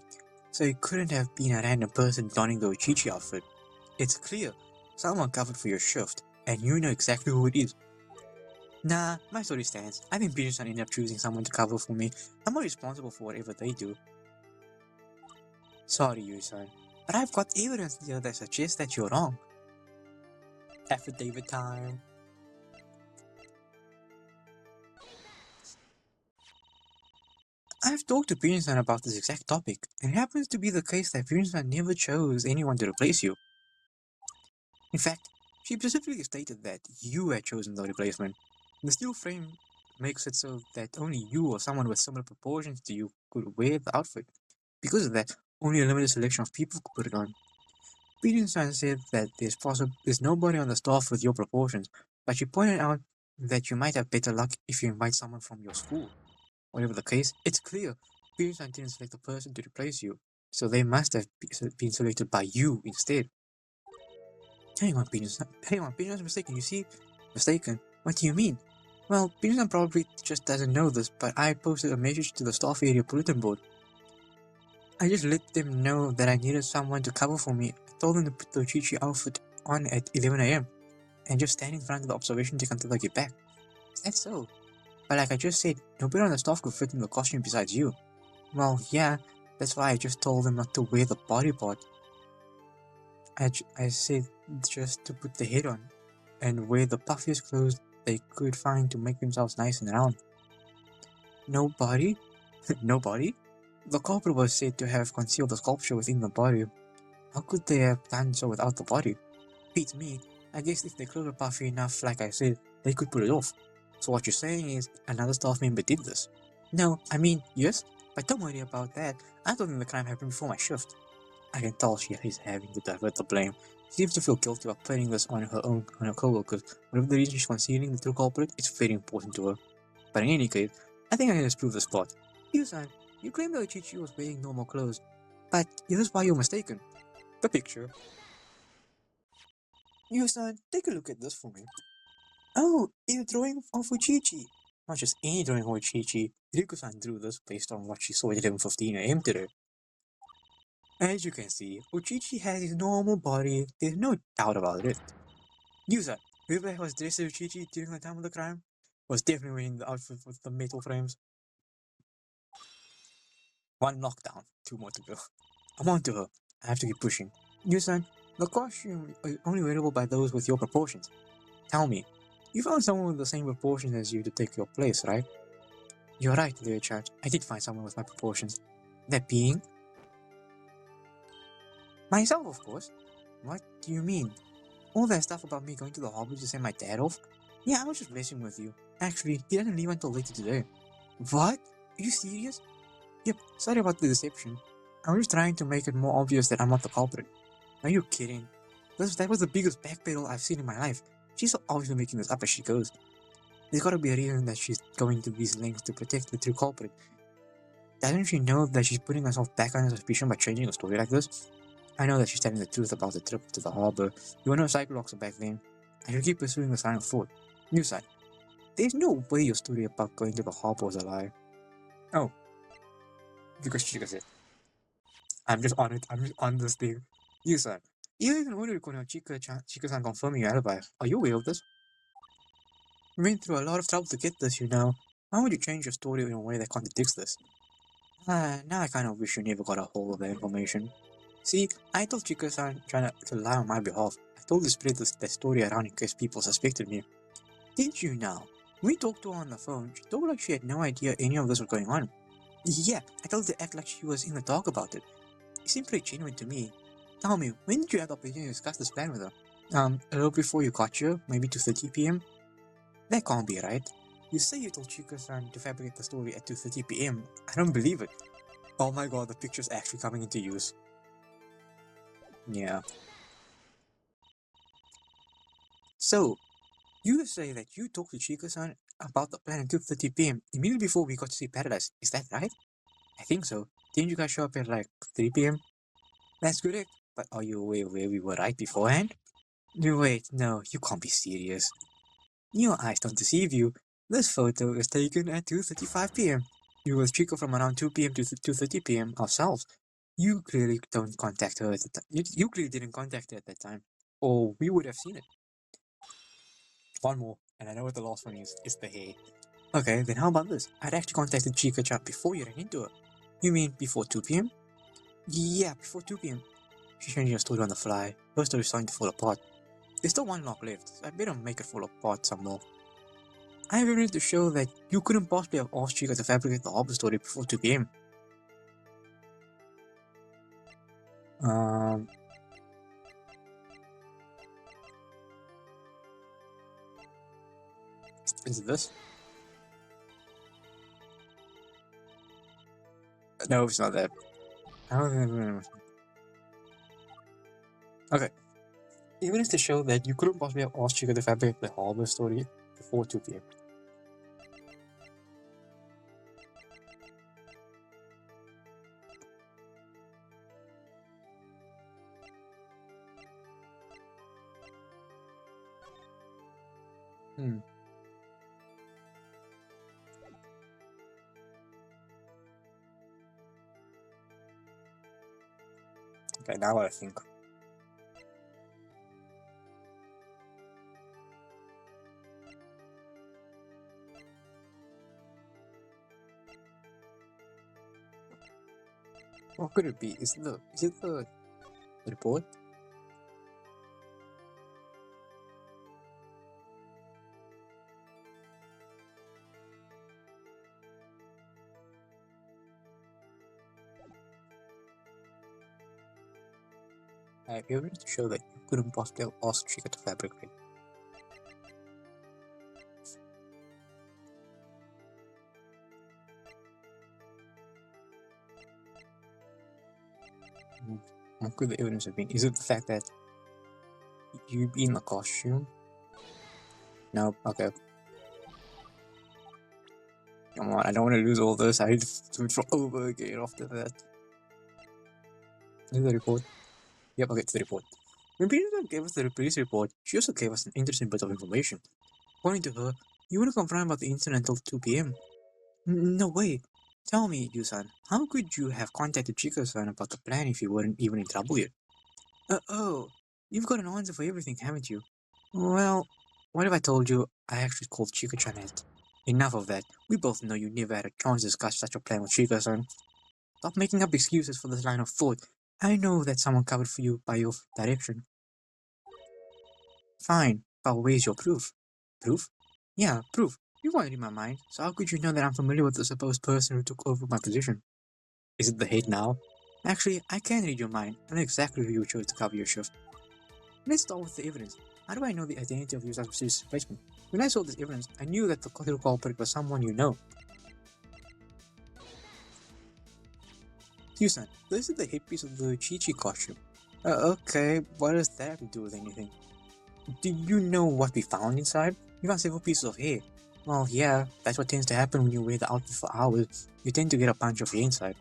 so it couldn't have been a random person donning the Uchichi outfit. It's clear. Someone covered for your shift, and you know exactly who it is. Nah, my story stands. I think Peterson ended up choosing someone to cover for me. I'm not responsible for whatever they do. Sorry, Yu-san, but I've got evidence here that suggests that you're wrong. Affidavit time. I've talked to Peterson about this exact topic, and it happens to be the case that Peterson never chose anyone to replace you. In fact, she specifically stated that you had chosen the replacement. The steel frame makes it so that only you or someone with similar proportions to you could wear the outfit. Because of that, only a limited selection of people could put it on. Peterson said that there's nobody on the staff with your proportions, but she pointed out that you might have better luck if you invite someone from your school. Whatever the case, it's clear Peterson didn't select a person to replace you, so they must have been selected by you instead. Hang on, Peterson's mistaken, you see? Mistaken? What do you mean? Well, Peterson probably just doesn't know this, but I posted a message to the staff area bulletin board. I just let them know that I needed someone to cover for me at told them to put the Chi-Chi outfit on at 11 a.m. and just stand in front of the observation deck until I get back. That's so. But like I just said, nobody on the staff could fit in the costume besides you. Well, yeah, that's why I just told them not to wear the body part. I said just to put the head on and wear the puffiest clothes they could find to make themselves nice and round. Nobody? Nobody? The culprit was said to have concealed the sculpture within the body. How could they have done so without the body? Beats me. I guess if they clothes were puffy enough, like I said, they could pull it off. So what you're saying is another staff member did this? No, I mean, yes, but don't worry about that. I told them the crime happened before my shift. I can tell she is having to divert the blame. She seems to feel guilty about putting this on her co-workers. Whatever the reason she's concealing the true culprit, it's very important to her. But in any case, I think I can disprove this plot. You, son, you claim that Chichi was wearing normal clothes, but here's why you're mistaken. The picture. You, son, take a look at this for me. Oh, it's a drawing of Uchichi. Not just any drawing of Uchichi. Riko-san drew this based on what she saw at 11:15 a.m. today. As you can see, Uchichi has his normal body, there's no doubt about it. User, whoever was dressed as Uchichi during the time of the crime was definitely wearing the outfit with the metal frames. One knockdown, two more to go. I'm on to her. I have to keep pushing. User, the costume is only wearable by those with your proportions. Tell me, you found someone with the same proportions as you to take your place, right? You're right, dear child. I did find someone with my proportions. That being? Myself, of course. What do you mean? All that stuff about me going to the harbor to send my dad off? Yeah, I was just messing with you. Actually, he doesn't leave until later today. What? Are you serious? Yep, sorry about the deception. I was just trying to make it more obvious that I'm not the culprit. Are you kidding? That was the biggest backpedal I've seen in my life. She's so obviously making this up as she goes. There's gotta be a reason that she's going to these lengths to protect the true culprit. Doesn't she know that she's putting herself back under suspicion by changing a story like this? I know that she's telling the truth about the trip to the harbor. You were no Cyclops back then. I should keep pursuing the line of thought. New side. There's no way your story about going to the harbor was a lie. Oh. Because Chica said. I'm just on it. I'm just on this thing. You side. You even ordered Chica-san confirming your alibi. Are you aware of this? We went through a lot of trouble to get this, you know. Why would you change your story in a way that contradicts this? Now I kind of wish you never got a hold of that information. See, I told Chica-san trying to lie on my behalf. I told her to spread that story around in case people suspected me. Did you now? When we talked to her on the phone, she told like she had no idea any of this was going on. Yeah, I told her to act like she was in the dark about it. It seemed pretty genuine to me. Tell me, when did you have the opportunity to discuss this plan with her? A little before you got here, maybe 2:30 p.m. That can't be right. You say you told Chica-san to fabricate the story at 2:30 p.m. I don't believe it. Oh my god, the picture's actually coming into use. Yeah. So, you say that you talked to Chica-san about the plan at 2:30 p.m. immediately before we got to see Paradise. Is that right? I think so. Didn't you guys show up at like 3 p.m.? That's correct. But are you aware where we were right beforehand? No, wait, no, you can't be serious. Your eyes don't deceive you. This photo is taken at 2:35 p.m. You were with Chico from around 2 p.m. to 2:30 p.m. ourselves. You clearly don't contact her at the time. You clearly didn't contact her at that time, or we would have seen it. One more, and I know what the last one is. It's the hair. Okay, then how about this? I'd actually contacted Chica-chan before you ran into her. You mean before 2 p.m.? Yeah, before 2 p.m. She's changing her story on the fly. Her story's starting to fall apart. There's still one lock left, so I better make it fall apart some more. I have evidence to show that you couldn't possibly have asked Chica to fabricate the harbor story before 2 p.m. Is it this? No, it's not that. Okay. Evidence to show that you couldn't possibly have asked Chica to fabricate the harbor story before 2 p.m. Okay, now what I think. What could it be? Is it the report? I have evidence to show that you couldn't possibly have asked Chica to fabricate. What could the evidence have been? Is it the fact that you be in the costume? No, okay. Come on, I don't want to lose all this. I need to do it for over again after that. Is the report? Yep, okay, it's the report. When Peter gave us the police report, she also gave us an interesting bit of information. According to her, you wouldn't confirm about the incident until 2 p.m. No way. Tell me, Yusan, how could you have contacted Chico-san about the plan if you weren't even in trouble yet? Oh, you've got an answer for everything, haven't you? Well, what if I told you I actually called Chico-chan it? Enough of that. We both know you never had a chance to discuss such a plan with Chico-san. Stop making up excuses for this line of thought. I know that someone covered for you by your direction. Fine, but where's your proof? Proof? Yeah, proof. You weren't in my mind, so how could you know that I'm familiar with the supposed person who took over my position? Is it the head now? Actually, I can read your mind. I know exactly who you chose to cover your shift. Let's start with the evidence. How do I know the identity of your substitute's replacement? When I saw this evidence, I knew that the real culprit was someone you know. Yusan, this is the headpiece of the Chi-Chi costume. Okay, what does that have to do with anything? Do you know what we found inside? We found several pieces of hair. Well, yeah, that's what tends to happen when you wear the outfit for hours. You tend to get a bunch of hair inside.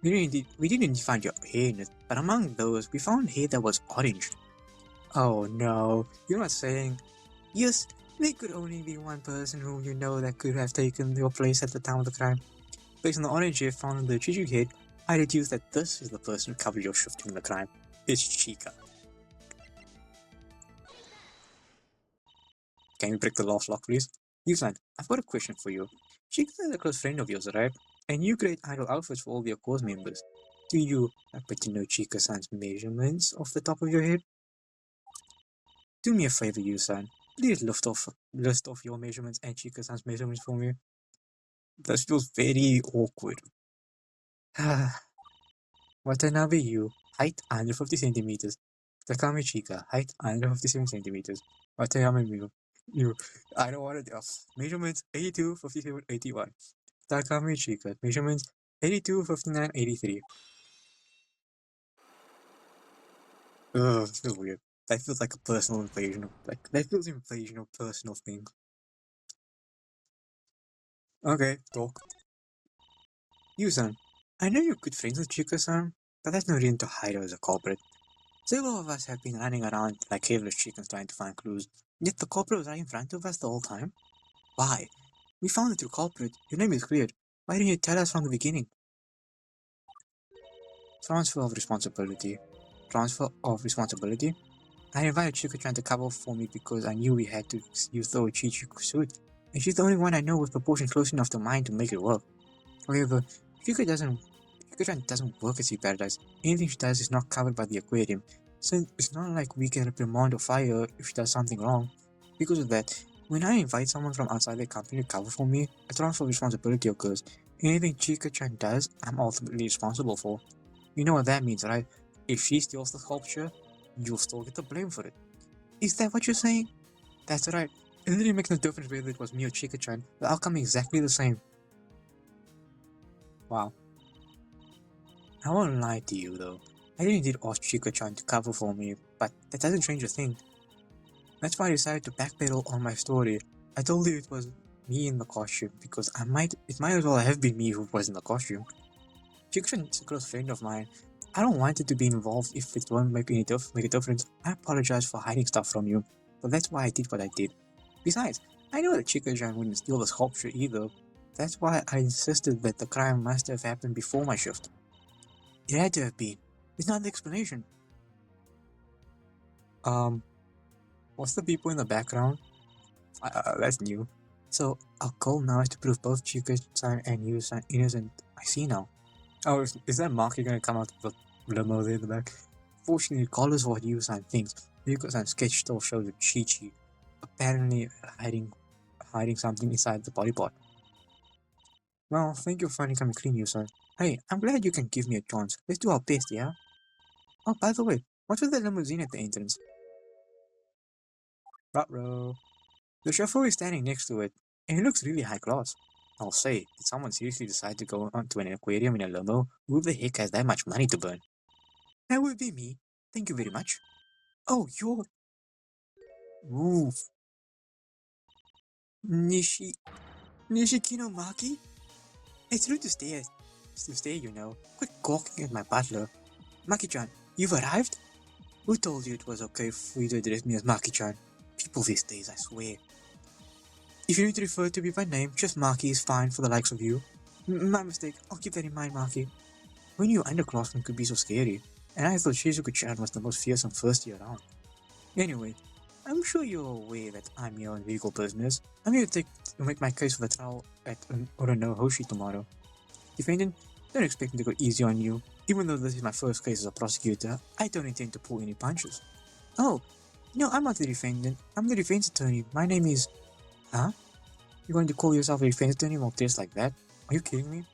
We didn't find your hair in it, but among those, we found hair that was orange. Oh no, you're not saying... Yes, there could only be one person who you know that could have taken your place at the time of the crime. Based on the orange hair found on the Chichu head, I deduce that this is the person who covered your shift during the crime. It's Chica. Can you break the last lock, please? Yusan, I've got a question for you. Chica is a close friend of yours, right? And you create idol outfits for all the Aqours members. Do you happen to know Chica-san's measurements off the top of your head? Do me a favor, Yusan. Please list off your measurements and Chica-san's measurements for me. This feels very awkward. Watanabe Yu, height 150 centimeters. Takami Chica, height 157 centimeters. Watayama Yu, I don't want to measurements 82, 57, 81. Takami Chica, measurements 82, 59, 83. Ugh, feels weird. That feels like a personal invasion that feels invasion of personal things. Okay, talk. Yusan, I know you're good friends with Chica-san, but that's no reason to hide her as a culprit. Several of us have been running around like headless chickens trying to find clues, yet the culprit was right in front of us the whole time. Why? We found that your culprit. Your name is cleared. Why didn't you tell us from the beginning? Transfer of responsibility. Transfer of responsibility? I invited Chica-chan to cover for me because I knew we had to use the Chi-Chi suit, and she's the only one I know with proportion close enough to mine to make it work. However, Chica-chan doesn't work at Sea Paradise. Anything she does is not covered by the aquarium, so it's not like we can reprimand or fire her if she does something wrong. Because of that, when I invite someone from outside the company to cover for me, a transfer of responsibility occurs. Anything Chica-chan does, I'm ultimately responsible for. You know what that means, right? If she steals the sculpture, you'll still get the blame for it. Is that what you're saying? That's right. It literally makes no difference whether it was me or Chica-chan. The outcome is exactly the same. Wow. I won't lie to you though. I really did ask Chica-chan to cover for me, but that doesn't change a thing. That's why I decided to backpedal on my story. I told you it was me in the costume because it might as well have been me who was in the costume. Chica-chan is a close friend of mine. I don't want it to be involved if it won't make a difference. I apologize for hiding stuff from you, but that's why I did what I did. Besides, I know that Chica-chan wouldn't steal the sculpture either. That's why I insisted that the crime must have happened before my shift. It had to have been. It's not the explanation. What's the people in the background? That's new. So, our goal now is to prove both Chica-san and you-san innocent. I see now. Oh, is that Marky gonna come out of the limo there in the back? Fortunately, regardless of what Yusan thinks, Yuko-san sketch still shows that Chi-Chi apparently hiding something inside the body part. Well, thank you for finally coming clean, Yusan. Hey, I'm glad you can give me a chance. Let's do our best, yeah? Oh, by the way, what's with the limousine at the entrance? Ruh-roh. The chauffeur is standing next to it, and it looks really high class. I'll say, did someone seriously decide to go onto an aquarium in a limo? Who the heck has that much money to burn? That would be me. Thank you very much. Oh, you're... Ooh, Nishi... Nishikino Maki? It's rude to stay, you know. Quit gawking at my butler. Maki-chan, you've arrived? Who told you it was okay for you to address me as Maki-chan? People these days, I swear. If you need to refer to me by name, just Maki is fine for the likes of you. My mistake. I'll keep that in mind, Maki. Who knew underclassmen could be so scary? And I thought Shizuku-chan was the most fearsome first year around. Anyway, I'm sure you're aware that I'm here on legal business. I'm here to make my case for the trial at Orono Hoshi tomorrow. Defendant, don't expect me to go easy on you. Even though this is my first case as a prosecutor, I don't intend to pull any punches. Oh, no, I'm not the defendant. I'm the defense attorney. My name is... Huh? You're going to call yourself a defense attorney while dressed like that? Are you kidding me?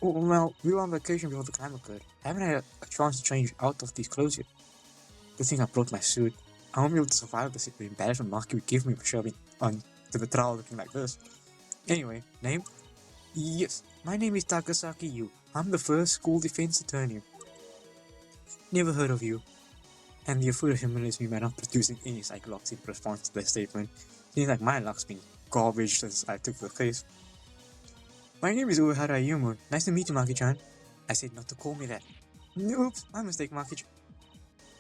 Oh, well, we were on vacation before the climate occurred. I haven't had a chance to change out of these clothes yet. Good thing I brought my suit. I won't be able to survive the embarrassment Marky would give me for showing on to the trial looking like this. Anyway, name? Yes, my name is Takasaki Yu. I'm the first school defense attorney. Never heard of you. And your food humiliates me by not producing any psychological response to that statement. Seems like my luck's been garbage since I took the case. My name is Uehara Yumu. Nice to meet you, Maki-chan. I said not to call me that. Oops, my mistake, Maki-chan.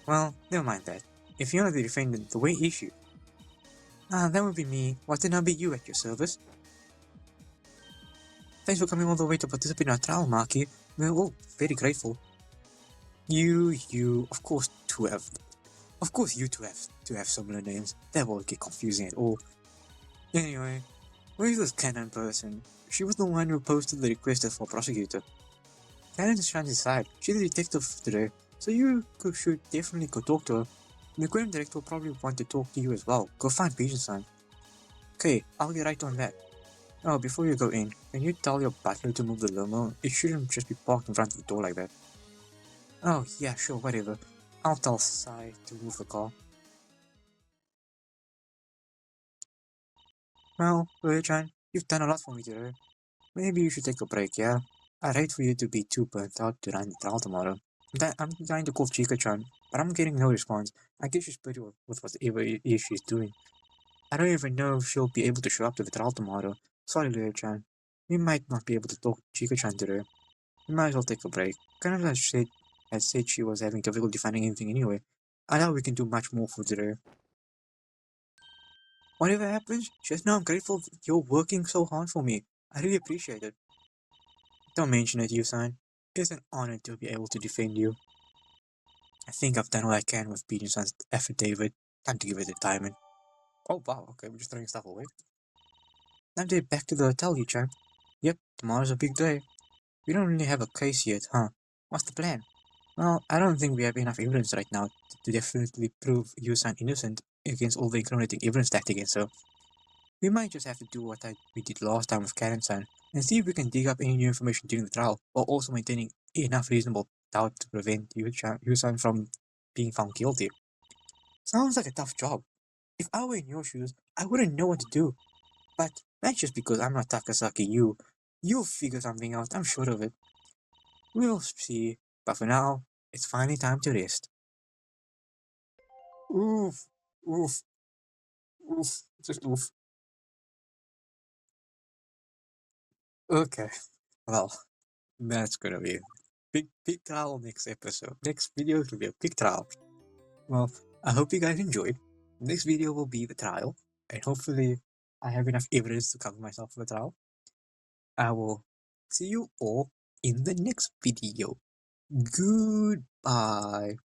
Well, never mind that. If you're not the defendant, the way is you. That would be me. Why didn't I be you at your service? Thanks for coming all the way to participate in our trial, Maki. We're all very grateful. Of course, you two have similar names. That won't get confusing at all. Anyway, where's this Canon person? She was the one who posted the request for prosecutor. Karen is trying to decide. She's a detective today, so you should definitely go talk to her. The aquarium director will probably want to talk to you as well. Go find Pigeon-san. Okay, I'll get right on that. Oh, before you go in, can you tell your butler to move the limo? It shouldn't just be parked in front of the door like that. Oh, yeah, sure, whatever. I'll tell Sai to move the car. Well, Ue-chan, you've done a lot for me today. Maybe you should take a break, yeah? I'd hate for you to be too burnt out to run the trial tomorrow. I'm trying to call Chica-chan, but I'm getting no response. I guess she's busy with whatever it is she's doing. I don't even know if she'll be able to show up to the trial tomorrow. Sorry, Leo-chan. We might not be able to talk to Chica-chan today. We might as well take a break. Kind of had said she was having difficulty finding anything anyway. I know we can do much more for today. Whatever happens, just know I'm grateful that you're working so hard for me. I really appreciate it. Don't mention it, Yusan. It's an honor to be able to defend you. I think I've done what I can with Peterson's affidavit. Time to give it a timing. Oh wow, okay, we're just throwing stuff away. Time to head back to the hotel, Yu-chan. Yep, tomorrow's a big day. We don't really have a case yet, huh? What's the plan? Well, I don't think we have enough evidence right now to definitely prove Yusan innocent against all the incriminating evidence stacked against her. We might just have to do what we did last time with Karen-san and see if we can dig up any new information during the trial, while also maintaining enough reasonable doubt to prevent Yusan from being found guilty. Sounds like a tough job. If I were in your shoes, I wouldn't know what to do. But that's just because I'm not Takasaki Yu. You'll figure something out, I'm sure of it. We'll see. But for now, it's finally time to rest. Oof. Oof. Oof. Just oof. Okay. Well, that's gonna be a big trial next episode. Next video will be a big trial. Well, I hope you guys enjoyed. Next video will be the trial. And hopefully I have enough evidence to cover myself for the trial. I will see you all in the next video. Goodbye.